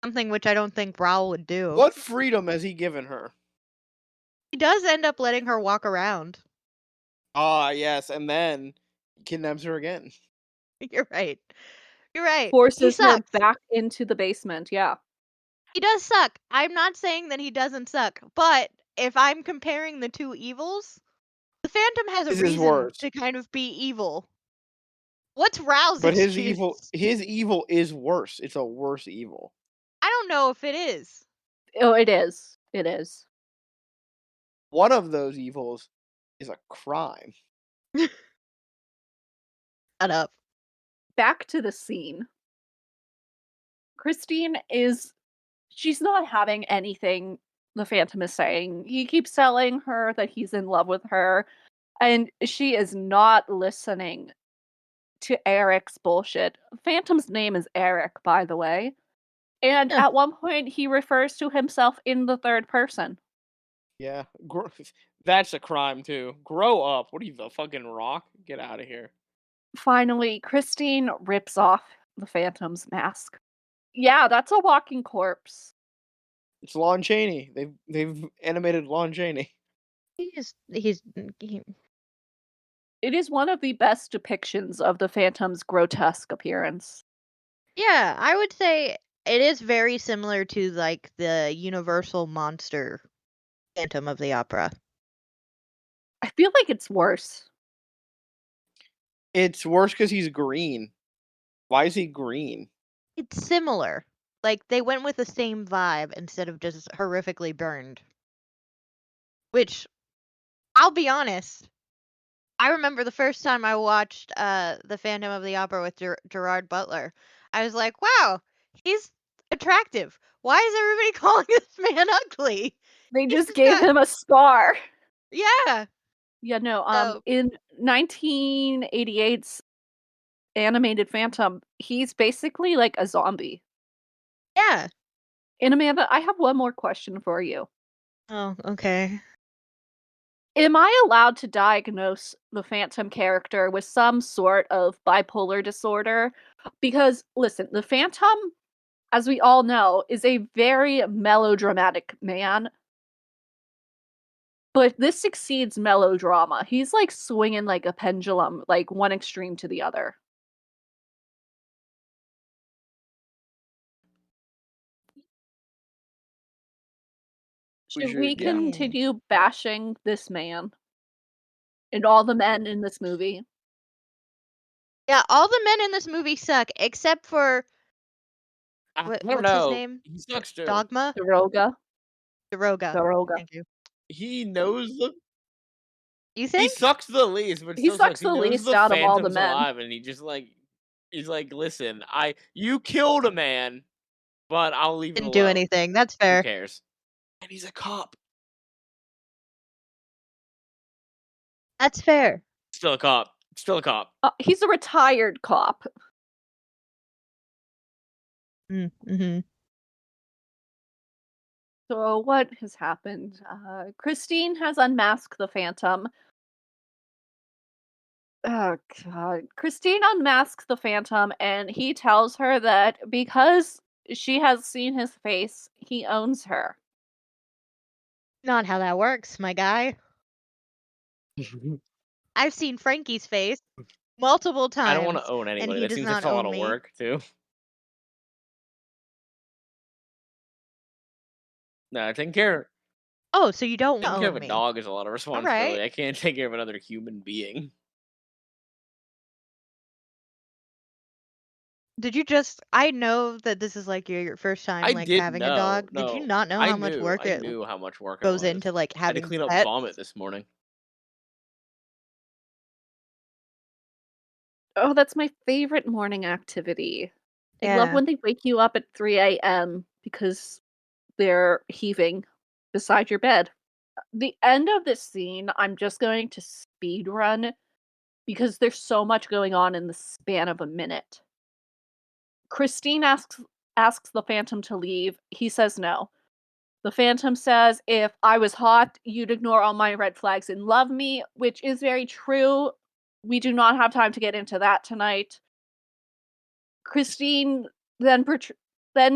Something which I don't think Raoul would do. What freedom has he given her? He does end up letting her walk around. Ah, yes, and then he kidnaps her again. You're right. You're right. He Forces her sucks. back into the basement, yeah. He does suck. I'm not saying that he doesn't suck, but if I'm comparing the two evils, the Phantom has a His is reason worse. to kind of be evil. What's Raoul's But excuse? his evil is worse. It's a worse evil. I don't know if it is. Oh, it is. It is. One of those evils is a crime. Shut up. Back to the scene. Christine she's not having anything the Phantom is saying. He keeps telling her that he's in love with her, and she is not listening to Eric's bullshit. Phantom's name is Eric, by the way. And Yeah. at one point, he refers to himself in the third person. Yeah, that's a crime too. Grow up. What are you, the fucking Rock? Get out of here. Finally, Christine rips off the Phantom's mask. Yeah, that's a walking corpse. It's Lon Chaney. They've animated Lon Chaney. He, It is one of the best depictions of the Phantom's grotesque appearance. yeah, I would say it is very similar to like the Universal monster Phantom of the Opera. I feel like it's worse. It's worse because he's green. Why is he green? It's similar. Like they went with the same vibe instead of just horrifically burned. Which, I'll be honest, I remember the first time I watched The Phantom of the Opera with Gerard Butler. I was like, wow, he's attractive. Why is everybody calling this man ugly? They He's just just gave him a scar. Yeah. Yeah, no, So, in 1988's animated Phantom, he's basically like a zombie. yeah. And Amanda, I have one more question for you. Oh, okay. Am I allowed to diagnose the Phantom character with some sort of bipolar disorder? Because, listen, the Phantom, as we all know, is a very melodramatic man. But this exceeds melodrama. He's like swinging like a pendulum, like one extreme to the other. Should we Yeah. continue bashing this man and all the men in this movie? Yeah, all the men in this movie suck except for I don't what's his know. name? He sucks too. Dogma? Daroga. Daroga. Thank you. He knows the. You He think? sucks the least, but He still sucks. sucks He the knows least the out of all the Phantom's men. alive, and he's like, listen, you killed a man, but I'll leave it Didn't do alone. anything. That's Who fair. cares? And he's a cop. That's fair. Still a cop. Still a cop. He's a retired cop. Mm-hmm. So what has happened? Christine has unmasked the Phantom. Oh god. Christine unmasks the Phantom and he tells her that because she has seen his face, he owns her. Not how that works, my guy. I've seen Frankie's face multiple times. I don't want to own and anybody. he That does seems like not a lot own of me. work too. No, taking care Oh, so you don't of own a me. dog is a lot of responsibility. Alright. I can't take care of another human being. Did you just I know that this is like your first time I like did having a dog. Did you no. not know I how much work it knew how much work it goes was. into like I had to having clean up pets? vomit this morning. Oh, that's my favorite morning activity. I love Yeah. when they wake you up at 3 a.m. because they're heaving beside your bed. The end of this scene, I'm just going to speed run because there's so much going on in the span of a minute. Christine asks the Phantom to leave. He says no. The Phantom says, if I was hot, you'd ignore all my red flags and love me, which is very true. We do not have time to get into that tonight. Christine then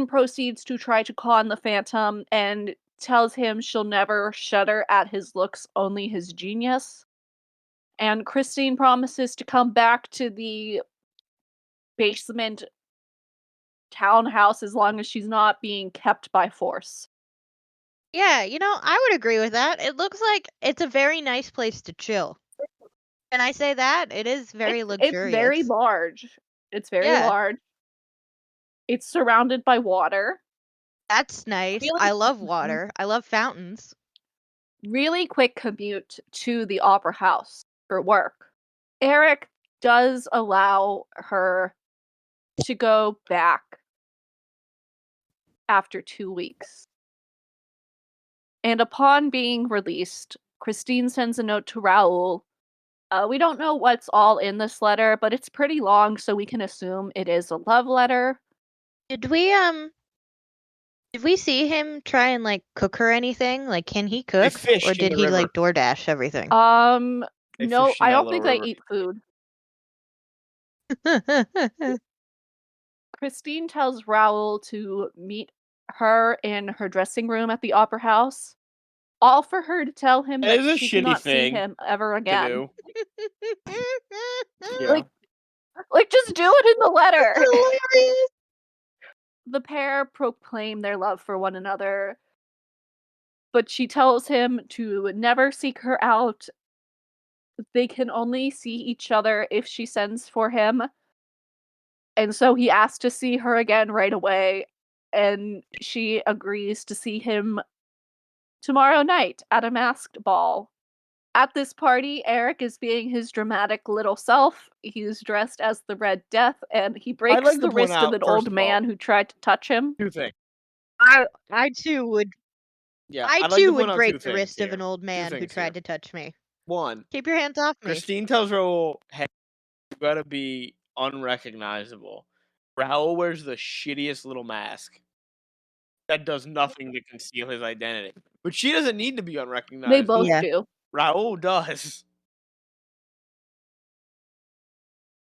proceeds to try to con the Phantom and tells him she'll never shudder at his looks, only his genius. And Christine promises to come back to the basement townhouse as long as she's not being kept by force. Yeah, I would agree with that. It looks like it's a very nice place to chill. Can I say that? It is very luxurious. It's very large. It's very Yeah. large. It's surrounded by water. That's nice. I love water. I love fountains. Really quick commute to the opera house for work. Eric does allow her to go back after 2 weeks. And upon being released, Christine sends a note to Raoul. We don't know what's all in this letter, but it's pretty long, so we can assume it is a love letter. Did we see him try and like cook her anything? Like, can he cook, fished or in did the he river. like DoorDash everything? They No, fished in I that don't think little they river. eat food. Christine tells Raoul to meet her in her dressing room at the opera house, all for her to tell him That that is a she shitty cannot see thing him ever to again. do. Like, just do it in the letter. That's hilarious. The pair proclaim their love for one another, but she tells him to never seek her out. They can only see each other if she sends for him. And so he asks to see her again right away, and she agrees to see him tomorrow night at a masked ball. At this party, Eric is being his dramatic little self. He's dressed as the Red Death, and he breaks like to the point wrist of out, an first old of man all, who tried to touch him. 2 things. I too would. Yeah, I I'd like to too point would out 2 break the things wrist of here. an old 2 man who things tried here. to touch me. 1, Keep your hands off me. Christine tells Raoul, hey, you gotta be unrecognizable. Raoul wears the shittiest little mask that does nothing to conceal his identity. But she doesn't need to be They unrecognizable. both Yeah. do. Raoul does.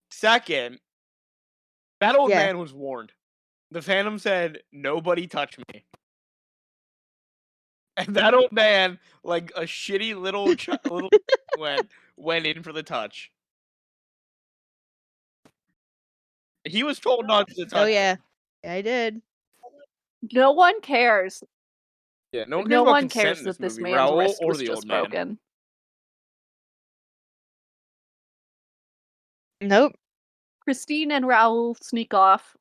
Second, that old Yeah. man was warned. The Phantom said, nobody touch me. And that old man, like a shitty little went in for the touch. He was told not to touch Oh her. yeah. I did. No one cares. Yeah, no one cares No about one consent cares in this that this movie. man's Raoul wrist or was the just old man. broken. Nope. Christine and Raoul sneak off.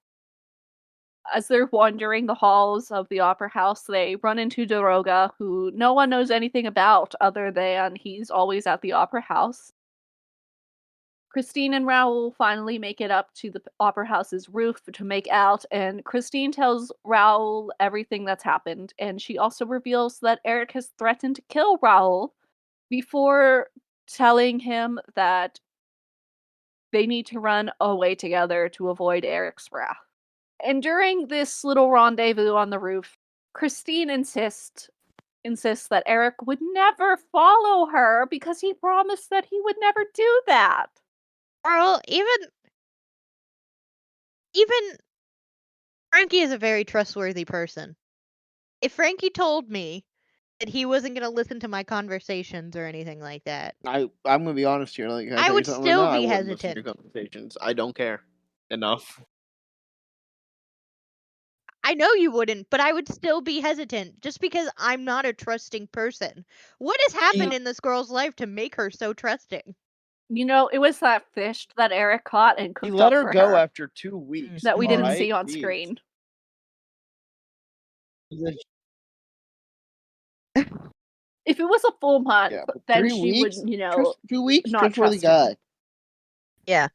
As they're wandering the halls of the opera house, they run into Doroga, who no one knows anything about other than he's always at the opera house. Christine and Raoul finally make it up to the opera house's roof to make out, and Christine tells Raoul everything that's happened, and she also reveals that Eric has threatened to kill Raoul before telling him that they need to run away together to avoid Eric's wrath. And during this little rendezvous on the roof, Christine insists that Eric would never follow her because he promised that he would never do that. Carl, even Frankie is a very trustworthy person. If Frankie told me that he wasn't going to listen to my conversations or anything like that, I'm gonna be honest here. Like, I would still be hesitant. Conversations. I don't care enough. I know you wouldn't, but I would still be hesitant just because I'm not a trusting person. What has happened in this girl's life to make her so trusting? You know, it was that fish that Eric caught and He cooked let up her for go her after 2 weeks. that we didn't alright? see on Jeez. screen. If it was a full month, Yeah, but then 3 she weeks? would, you know, 2 weeks? not Trustworthy trust him. guy. Yeah.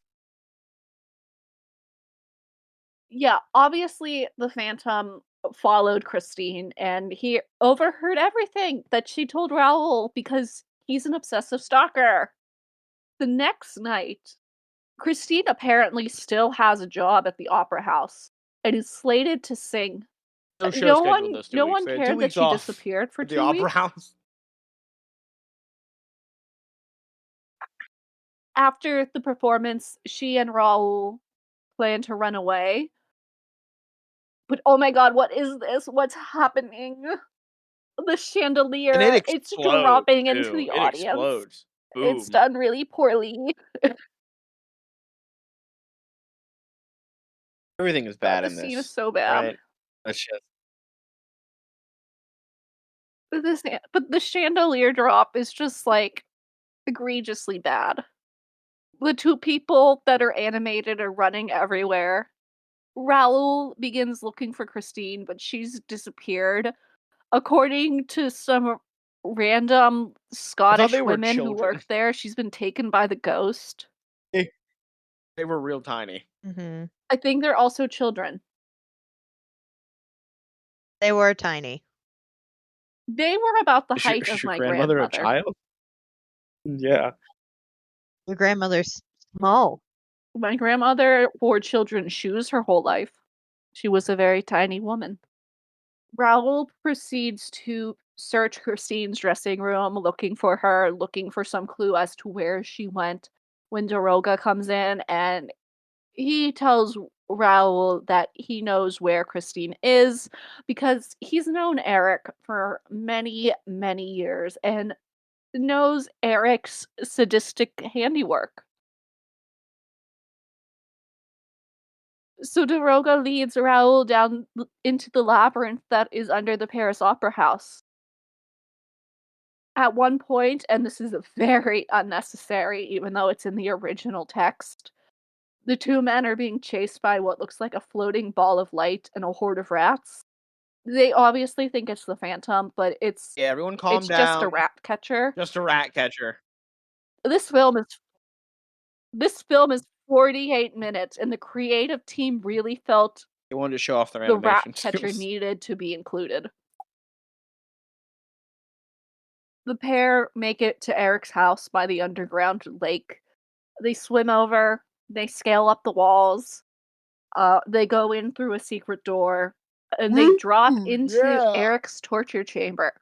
Yeah, obviously the Phantom followed Christine, and he overheard everything that she told Raoul because he's an obsessive stalker. The next night, Christine apparently still has a job at the opera house and is slated to sing. No show scheduled those 2 No weeks. one They had 2 cared that weeks she off disappeared for at the 2 opera weeks. house. After the performance, she and Raoul plan to run away. But oh my god, what is this? What's happening? The chandelier, And it it's explodes, dropping into too. the It audience. explodes. It's Boom. done really poorly. Everything is bad The in this. scene is so bad. Right? That's just... But the chandelier drop is just like egregiously bad. The two people that are animated are running everywhere. Raoul begins looking for Christine, but she's disappeared. According to some random Scottish they were women who children. work there, she's been taken by the ghost. They were real tiny. Mm-hmm. I think they're also children. They were tiny. They were about the Is your, height is of your my grandmother a grandmother. child? Yeah. Your grandmother's small. My grandmother wore children's shoes her whole life. She was a very tiny woman. Raoul proceeds to search Christine's dressing room, looking for her, looking for some clue as to where she went. When Daroga comes in, and he tells Raoul that he knows where Christine is because he's known Eric for many, many years and knows Eric's sadistic handiwork. So Daroga leads Raoul down into the labyrinth that is under the Paris Opera House. At one point, and this is very unnecessary, even though it's in the original text, the two men are being chased by what looks like a floating ball of light and a horde of rats. They obviously think it's the Phantom, but it's Yeah, everyone calm it's just a down. rat catcher. Just a rat catcher. This film is 48 minutes, and the creative team really felt They wanted to show off their the rat animation catcher skills. needed to be included. The pair make it to Eric's house by the underground lake. They swim over, they scale up the walls, they go in through a secret door, and they drop into Yeah. Eric's torture chamber.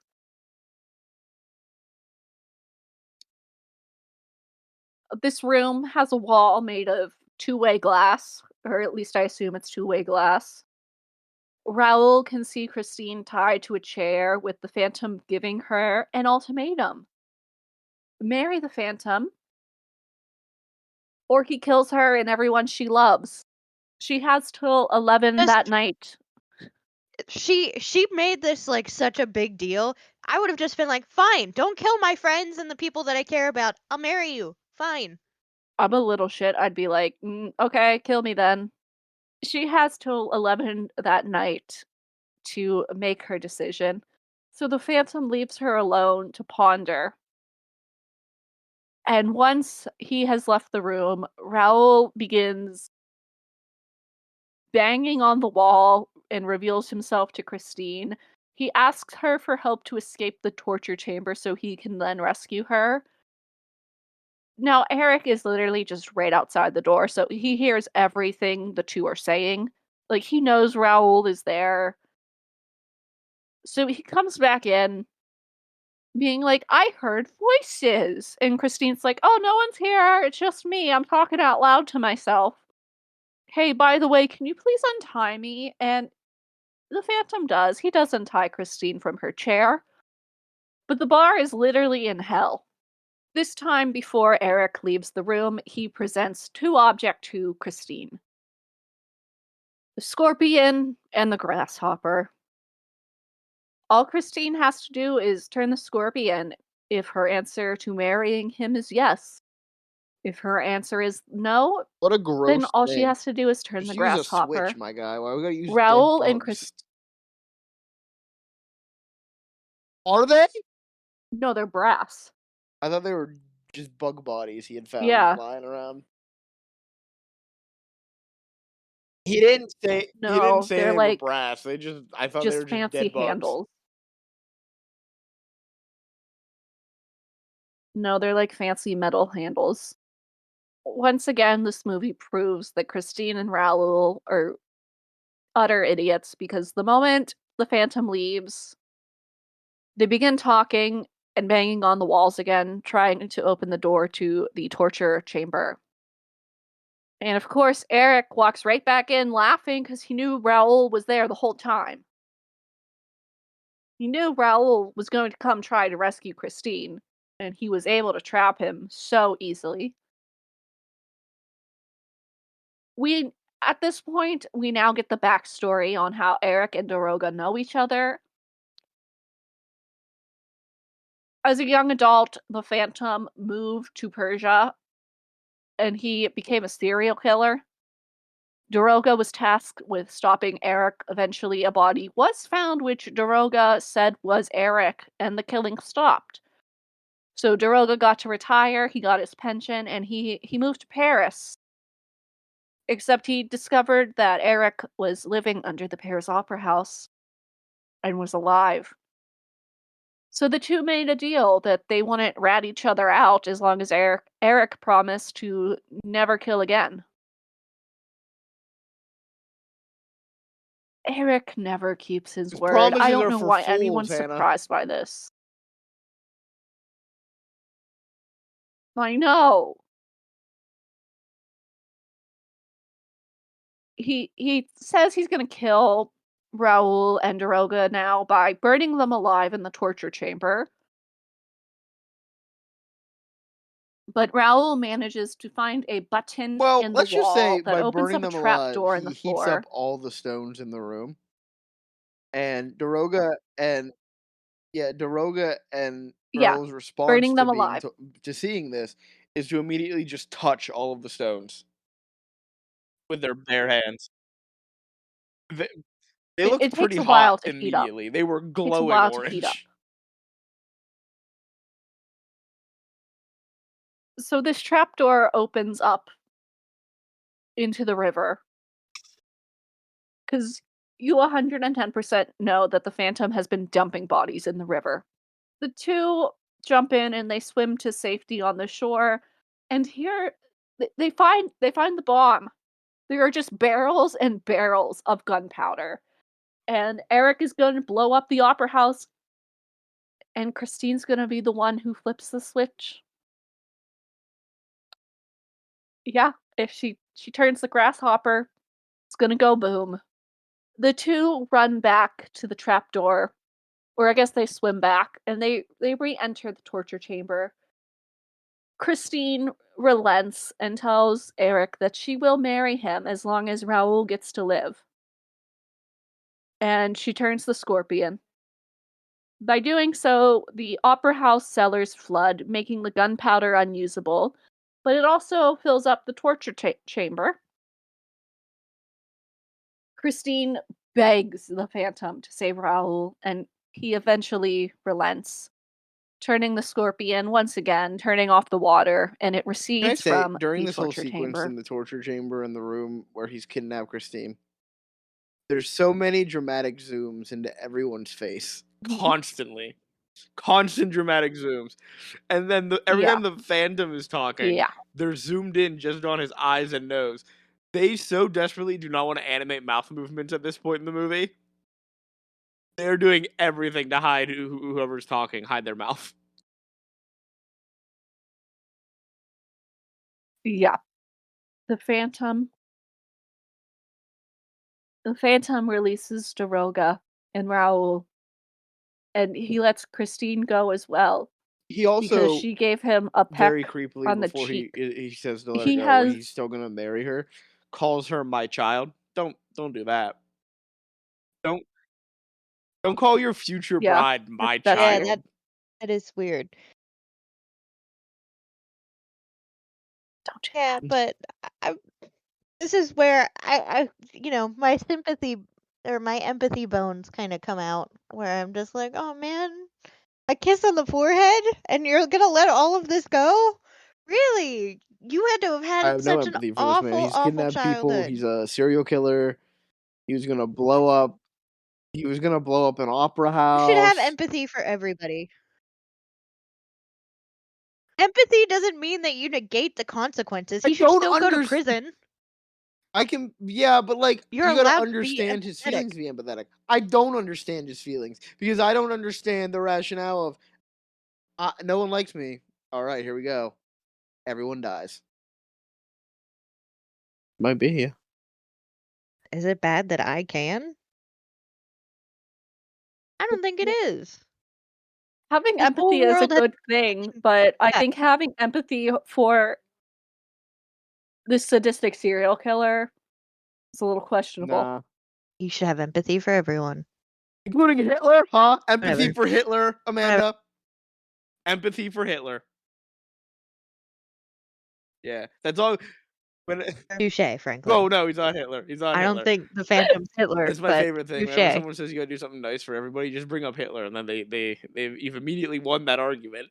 This room has a wall made of two-way glass, or at least I assume it's two-way glass. Raoul can see Christine tied to a chair with the Phantom giving her an ultimatum. Marry the Phantom, or he kills her and everyone she loves. She has till 11 Just that night. she made this like such a big deal. I would have just been like, fine, don't kill my friends and the people that I care about. I'll marry you. Fine. I'm a little shit. I'd be like, okay, kill me then. She has till 11 that night to make her decision. So the Phantom leaves her alone to ponder. And once he has left the room, Raoul begins banging on the wall and reveals himself to Christine. He asks her for help to escape the torture chamber so he can then rescue her. Now, Eric is literally just right outside the door, so he hears everything the two are saying. Like, he knows Raoul is there. So he comes back in, being like, I heard voices. And Christine's like, oh, no one's here. It's just me. I'm talking out loud to myself. Hey, by the way, can you please untie me? And the Phantom does. He does untie Christine from her chair. But the bar is literally in hell. This time, before Eric leaves the room, he presents two objects to Christine: the scorpion and the grasshopper. All Christine has to do is turn the scorpion if her answer to marrying him is yes. If her answer is no, What a gross then all she thing. has to do is turn Just the use a grasshopper. switch, my guy. Why we gotta use Raoul dead and bugs? Are they? No, they're brass. I thought they were just bug bodies he had found Yeah. lying around. He didn't say No, they're they were like brass. I thought they were just just fancy dead bugs. handles. No, they're like fancy metal handles. Once again, this movie proves that Christine and Raoul are utter idiots because the moment the Phantom leaves, they begin talking and banging on the walls again, trying to open the door to the torture chamber. And of course, Eric walks right back in laughing because he knew Raoul was there the whole time. He knew Raoul was going to come try to rescue Christine, and he was able to trap him so easily. At this point, we now get the backstory on how Eric and Daroga know each other. As a young adult, the Phantom moved to Persia, and he became a serial killer. Daroga was tasked with stopping Eric. Eventually, a body was found, which Daroga said was Eric, and the killing stopped. So Daroga got to retire, he got his pension, and he moved to Paris. Except he discovered that Eric was living under the Paris Opera House and was alive. So the two made a deal that they wouldn't rat each other out as long as Eric promised to never kill again. Eric never keeps his word. I promises don't are know for why fools, anyone's Hannah. surprised by this. I know. He says he's gonna kill Raoul and Daroga now by burning them alive in the torture chamber. But Raoul manages to find a button Well, in the let's just say wall that by opens burning up a them trap alive, door in he the heats up floor. all the stones in the room. And Daroga and Yeah, Raoul's response burning them to alive. to seeing this is to immediately just touch all of the stones with their bare hands. They, they looked It takes pretty a hot while to heat up. immediately. They were It takes a glowing while to heat up. orange. So this trapdoor opens up into the river. Because you 110% know that the Phantom has been dumping bodies in the river. The two jump in and they swim to safety on the shore. And here they find the bomb. There are just barrels and barrels of gunpowder. And Eric is going to blow up the opera house. And Christine's going to be the one who flips the switch. Yeah, if she turns the grasshopper, it's going to go boom. The two run back to the trapdoor, or I guess they swim back, and they re-enter the torture chamber. Christine relents and tells Eric that she will marry him as long as Raoul gets to live. And she turns the scorpion. By doing so, the opera house cellars flood, making the gunpowder unusable, but it also fills up the torture chamber. Christine begs the Phantom to save Raoul, and he eventually relents, turning the scorpion once again, turning off the water, and it Can I recedes say, from during the this whole torture sequence chamber. in the torture chamber in the room where he's kidnapped Christine, there's so many dramatic zooms into everyone's face. Constantly. Constant dramatic zooms. And then every Yeah. time the Phantom is talking, Yeah. they're zoomed in just on his eyes and nose. They so desperately do not want to animate mouth movements at this point in the movie. They're doing everything to hide whoever's talking, hide their mouth. Yeah. The Phantom releases Daroga and Raoul, and he lets Christine go as well. He also, because she gave him a peck very creepily on the before cheek. he says to let her He go, has he's still gonna marry her, calls her my child. Don't do that. Don't call your future Yeah, bride my that's Yeah, child. that is weird. don't do Yeah, that. but this is where I my sympathy or my empathy bones kind of come out, where I'm just like, oh man, a kiss on the forehead, and you're gonna let all of this go? Really? You had to have I had have no such an empathy for this man. awful, He's awful kidnapped people. childhood. He's a serial killer. He was gonna blow up. He was gonna blow up an opera You should have house. empathy for everybody. Empathy doesn't mean that you negate the consequences. I He should don't still go to understand. prison. But like You're you gotta allowed to be understand his empathetic. feelings, to be empathetic. I don't understand his feelings because I don't understand the rationale of no one likes me. All right, here we go. Everyone dies. Might be, yeah. Is it bad that I can? I don't think it is. Having This whole empathy is a world has good thing, but I Yeah. think having empathy for this sadistic serial killer is a little questionable. Nah. You should have empathy for everyone. Including Hitler, huh? Empathy Whatever. for Hitler, Amanda. Empathy for Hitler. Yeah, that's all. Touche, Franklin. No, he's not Hitler. He's not I Hitler. don't think the Phantom's Hitler, That's my but favorite thing. Whenever touche. someone says you gotta do something nice for everybody, just bring up Hitler, and then you've immediately won that argument.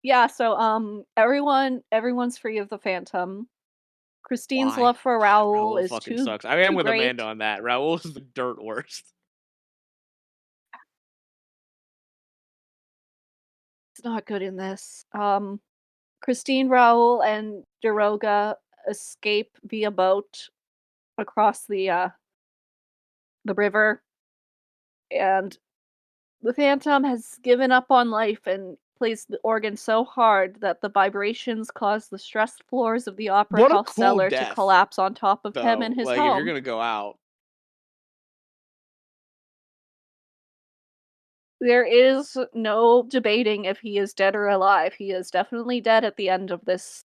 Yeah, so everyone's free of the Phantom. Christine's Why? love for Raoul Raoul is fucking too sucks. I am with great. Amanda on that. Raoul is the dirt worst. It's not good in this. Christine, Raoul, and Daroga escape via boat across the river, and the Phantom has given up on life and plays the organ so hard that the vibrations cause the stressed floors of the opera What a house cool cellar to death, collapse on top of him and though. his Like, if you're home. gonna go out, There is no debating if he is dead or alive. He is definitely dead at the end of this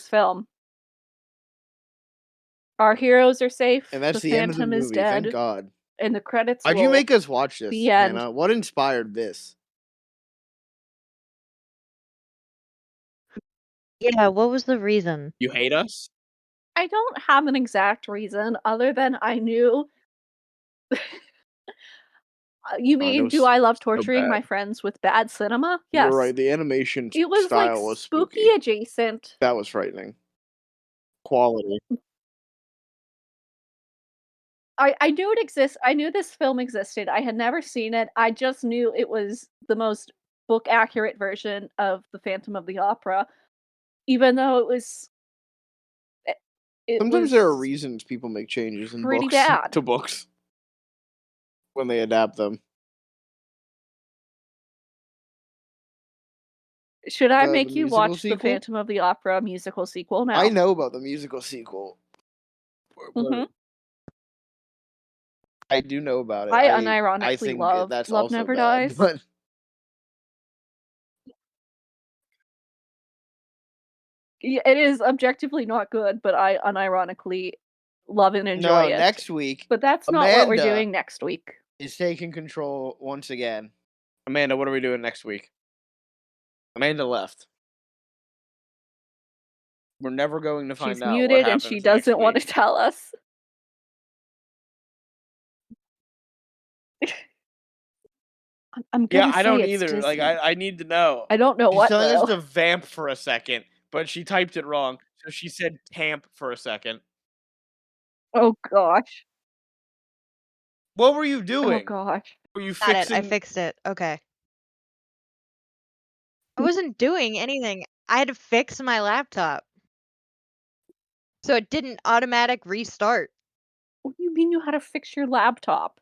film. Our heroes are safe. and that's The the end of the Phantom is movie. Thank dead, God. and the credits Why'd you roll. make us watch this, The end. Hannah? What inspired this? Yeah, what was the reason? You hate us? I don't have an exact reason other than I knew. You Oh, it mean, was do I love so torturing bad. my friends with bad cinema? You were Yes. right. The animation It was like style was spooky spooky. adjacent. That was frightening. Quality. I knew it exists. I knew this film existed. I had never seen it. I just knew it was the most book accurate version of The Phantom of the Opera, even though it Sometimes there are was reasons people make changes in pretty books bad. to books when they adapt them. Should I The make you musical watch The sequel? Phantom of the Opera musical sequel now? I know about the musical sequel. Mhm. I do know about it. I I unironically think love that's Love also Never bad, Dies. but Yeah, it is objectively not good, but I unironically love and enjoy no. it. Next week, But that's not what we're Amanda doing next week. is taking control once again. Amanda, what are we doing next week? Amanda left. We're never going to She's find out what muted and happens she next doesn't want to week. tell us. I'm Yeah, gonna I say don't it's either. Like, Disney. I need to know. I don't know She's what telling us though. to vamp for a second, but she typed it wrong. So she said tamp for a second. Oh gosh. What were you Oh doing? gosh. Were you Got it. I fixing? fixed it. Okay. I wasn't doing anything. I had to fix my laptop. So it didn't automatic restart. What do you mean you had to fix your laptop?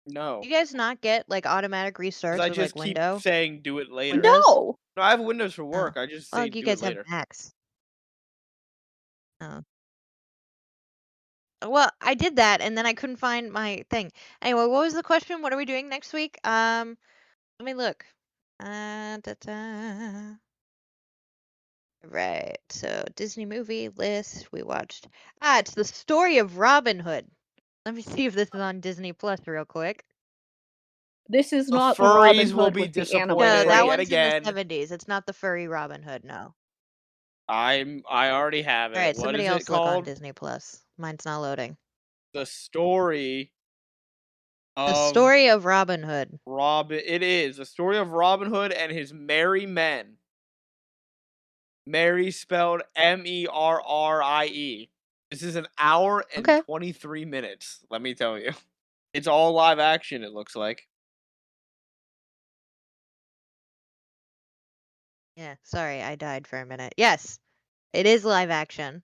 No. You guys not get like automatic 'Cause restarts I with just like keep Windows? saying do it later. Windows? No. No, I have Windows for Oh. work. I just Well, say you do guys it later. have Macs. Oh. Well, I did that and then I couldn't find my thing. Anyway, what was the question? What are we doing next week? Let me look. Da-da. Right. So Disney movie list we watched. It's the story of Robin Hood. Let me see if this is on Disney Plus real quick. This is The not the Robin furries will Hood be with the disappointed animals, No, that yet right? one's in the again. 70s. It's not the furry Robin Hood, no. I already have it. All right, What somebody is it else look on called? Disney Plus. Mine's not loading. The story The of story of Robin Hood. Robin. It is the story of Robin Hood and his merry men. Merry spelled Merrie. This is an hour and Okay. 23 minutes. Let me tell you, it's all live action. It looks like. Yeah, sorry, I died for a minute. Yes, it is live action.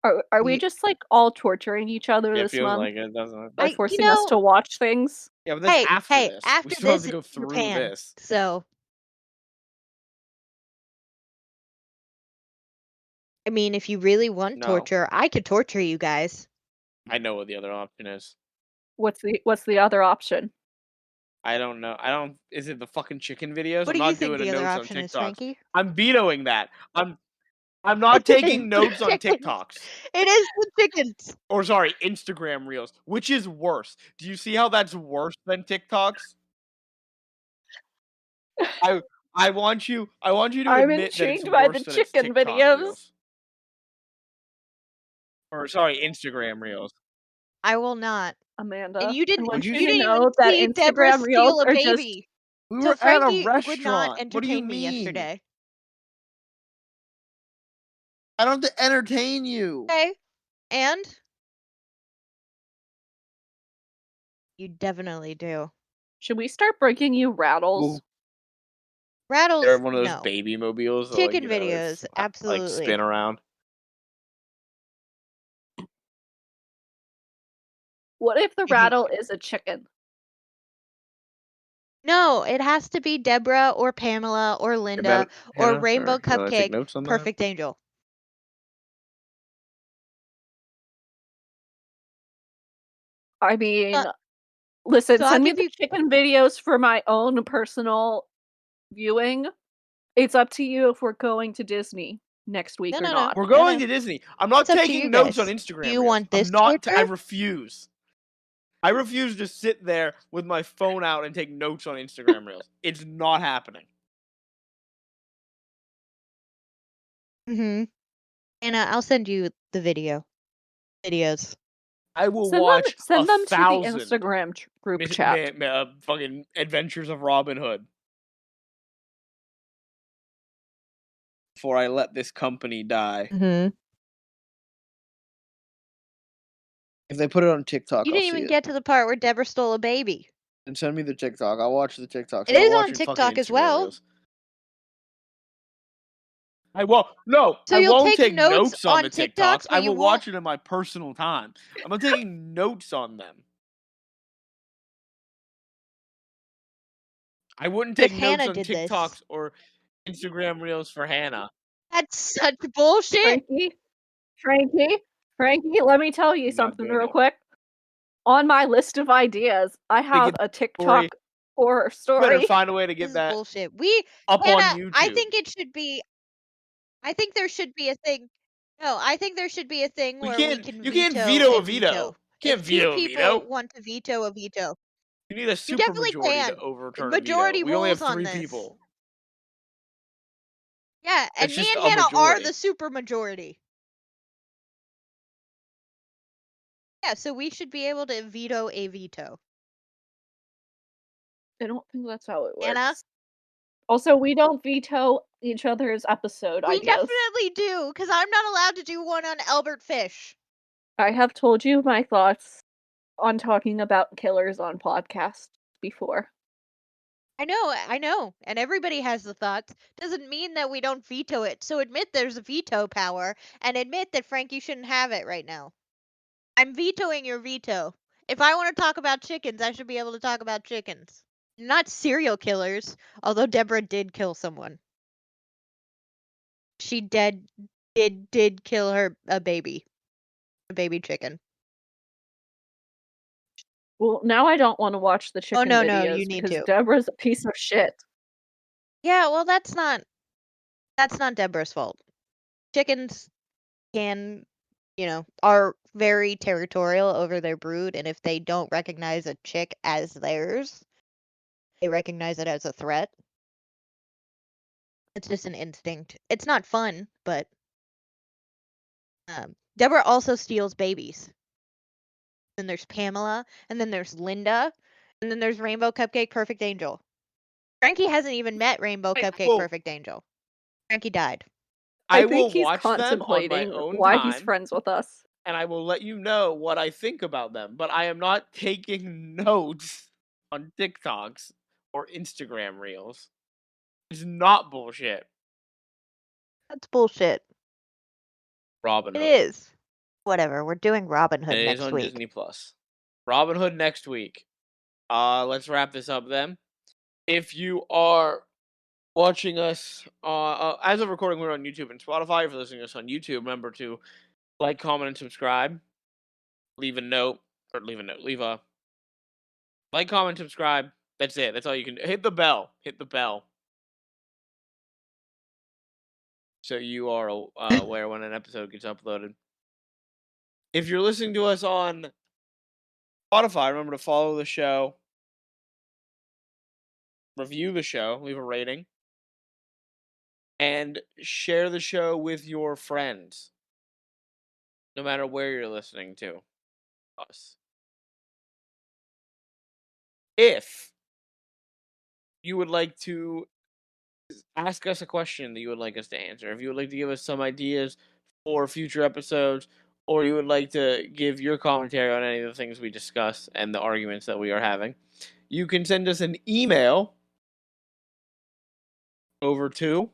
Are we just like all torturing each other It this feels month like it doesn't. by you forcing us to watch things? Yeah, but that's after hey, this. after We still have this to go it's through Japan. this. So I mean, if you really want No. torture, I could torture you guys. I know what the other option is. What's the other option? I don't know. I don't. Is it the fucking chicken videos? What I'm do you not think doing the a other notes on option is, TikToks. Frankie? I'm vetoing that. I'm not taking notes on Chickens. TikToks. It is the chickens. Or sorry, Instagram Reels. Which is worse? Do you see how that's worse than TikToks? I want you to I'm admit that it's intrigued by the worse than it's chicken TikTok videos. Reels. Or sorry, Instagram Reels. I will not. Amanda, And you didn't. I want You you to didn't even know that see Deborah Instagram Reels steal a are baby. just. We So were at a Frankie would not restaurant. What do you entertain me mean? yesterday. I don't have to entertain you. Okay. And you definitely do. Should we start breaking you rattles? Ooh. Rattles, They're one of those no. baby mobiles that, Chicken like, videos, like absolutely. spin around. What if the I hate rattle you. is a chicken? No, it has to be Deborah or Pamela or Linda or Hannah, Rainbow you wanna take Cupcake, notes on that? Perfect Angel. I mean, listen, so I'll send me give the you- chicken videos for my own personal viewing. It's up to you if we're going to Disney next week or No. not. We're No, going no. to Disney. I'm not It's up to taking you notes on guys. Instagram Do you Reels. want this I'm not. I torture? refuse. I refuse to sit there with my phone out and take notes on Instagram Reels. It's not happening. Mm-hmm. Anna, I'll send you the videos. I will watch Send them to the 1,000 Instagram group chat. fucking Adventures of Robin Hood before I let this company die. Mm-hmm. If they put it on TikTok, You I'll didn't see even it. get to the part where Deborah stole a baby. And send me the TikTok. I'll watch the TikToks. It I'm not is on watching fucking TikTok as Instagram well. Reels. I won't. No, So I you'll won't take take notes notes on on the TikToks, TikToks. but I you will watch won't. it in my personal time. I'm not taking notes on them. I wouldn't take Because notes Hannah on did this. TikToks or Instagram Reels for Hannah. That's such bullshit. Frankie, let me tell you I'm not something doing real it. quick. On my list of ideas, I have it's a story. TikTok horror You better story. find a way to This get is that bullshit. up Hannah, on YouTube. I think there should be a thing. No, I think there should be a thing We where we can't. can You can't veto veto a a veto. You can't If two veto a people veto. want to veto a veto, You need a you super definitely majority to can. overturn a Majority veto. We only have rules on 3 this. people. Yeah, and It's me just and a Hannah are majority. the super majority. Yeah, so we should be able to veto a veto. I don't think that's how it works. Anna? Also, we don't veto each other's episode We ideas. definitely do, because I'm not allowed to do one on Albert Fish. I have told you my thoughts on talking about killers on podcasts before. I know, and everybody has the thoughts. Doesn't mean that we don't veto it. So admit there's a veto power, and admit that Frankie shouldn't have it right now. I'm vetoing your veto. If I want to talk about chickens, I should be able to talk about chickens. Not serial killers, although Deborah did kill someone. She did kill a baby chicken. Well, now I don't want to watch the chicken no, videos you need because to. Deborah's a piece of shit. Yeah, well, that's not Deborah's fault. Chickens can, are very territorial over their brood, and if they don't recognize a chick as theirs, they recognize it as a threat. It's just an instinct. It's not fun, but Deborah also steals babies. Then there's Pamela, and then there's Linda, and then there's Rainbow Cupcake Perfect Angel. Frankie hasn't even met Rainbow Cupcake Perfect Angel. Frankie died. I think will he's watch them on my contemplating own why time, he's friends with us. and I will let you know what I think about them. But I am not taking notes on TikToks or Instagram Reels. It's not bullshit. That's bullshit. Robin Hood. It is. Whatever. We're doing Robin Hood It is next on week. Disney Plus. Robin Hood next week. Let's wrap this up then. If you are watching us, as of recording, we're on YouTube and Spotify. If you're listening to us on YouTube, remember to like, comment, and subscribe. Leave a like, comment, subscribe. That's it. That's all you can do. Hit the bell. So you are aware when an episode gets uploaded. If you're listening to us on Spotify, remember to follow the show, review the show, leave a rating, and share the show with your friends, no matter where you're listening to us. If you would like to ask us a question that you would like us to answer, if you would like to give us some ideas for future episodes, or you would like to give your commentary on any of the things we discuss and the arguments that we are having, you can send us an email over to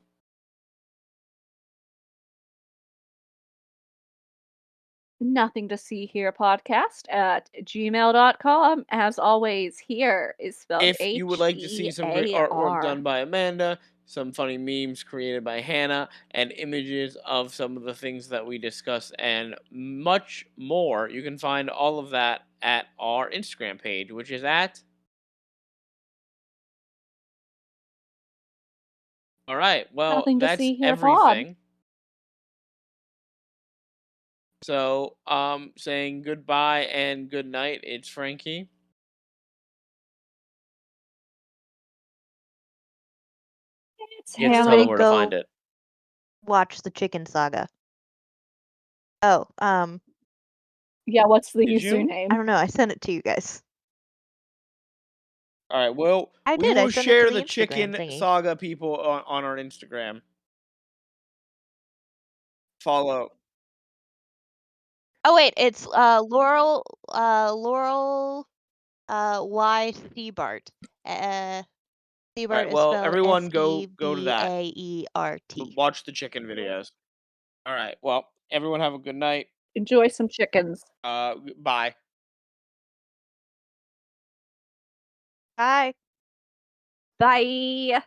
Nothing to see here podcast at gmail.com. As always, here is spelled if you would like to see some great artwork done by Amanda, some funny memes created by Hannah, and images of some of the things that we discuss, and much more. You can find all of that at our Instagram page, which is at. All right. Well, Nothing to that's see here pod. everything. So, saying goodbye and good night. It's Frankie. It's You have to tell Hannah. them where to find it. Watch the Chicken Saga. Oh, Yeah, what's the Did you? username? I don't know. I sent it to you guys. All right. Well, I we did. I will sent it to share the the Instagram Chicken thingy. Saga people on our Instagram. Follow. Oh wait, it's Laurel Y. Seabart. Seabart Right, is well, spelled everyone go to that. Seabart. Watch the chicken videos. All right. Well, everyone have a good night. Enjoy some chickens. Bye. Bye. Bye.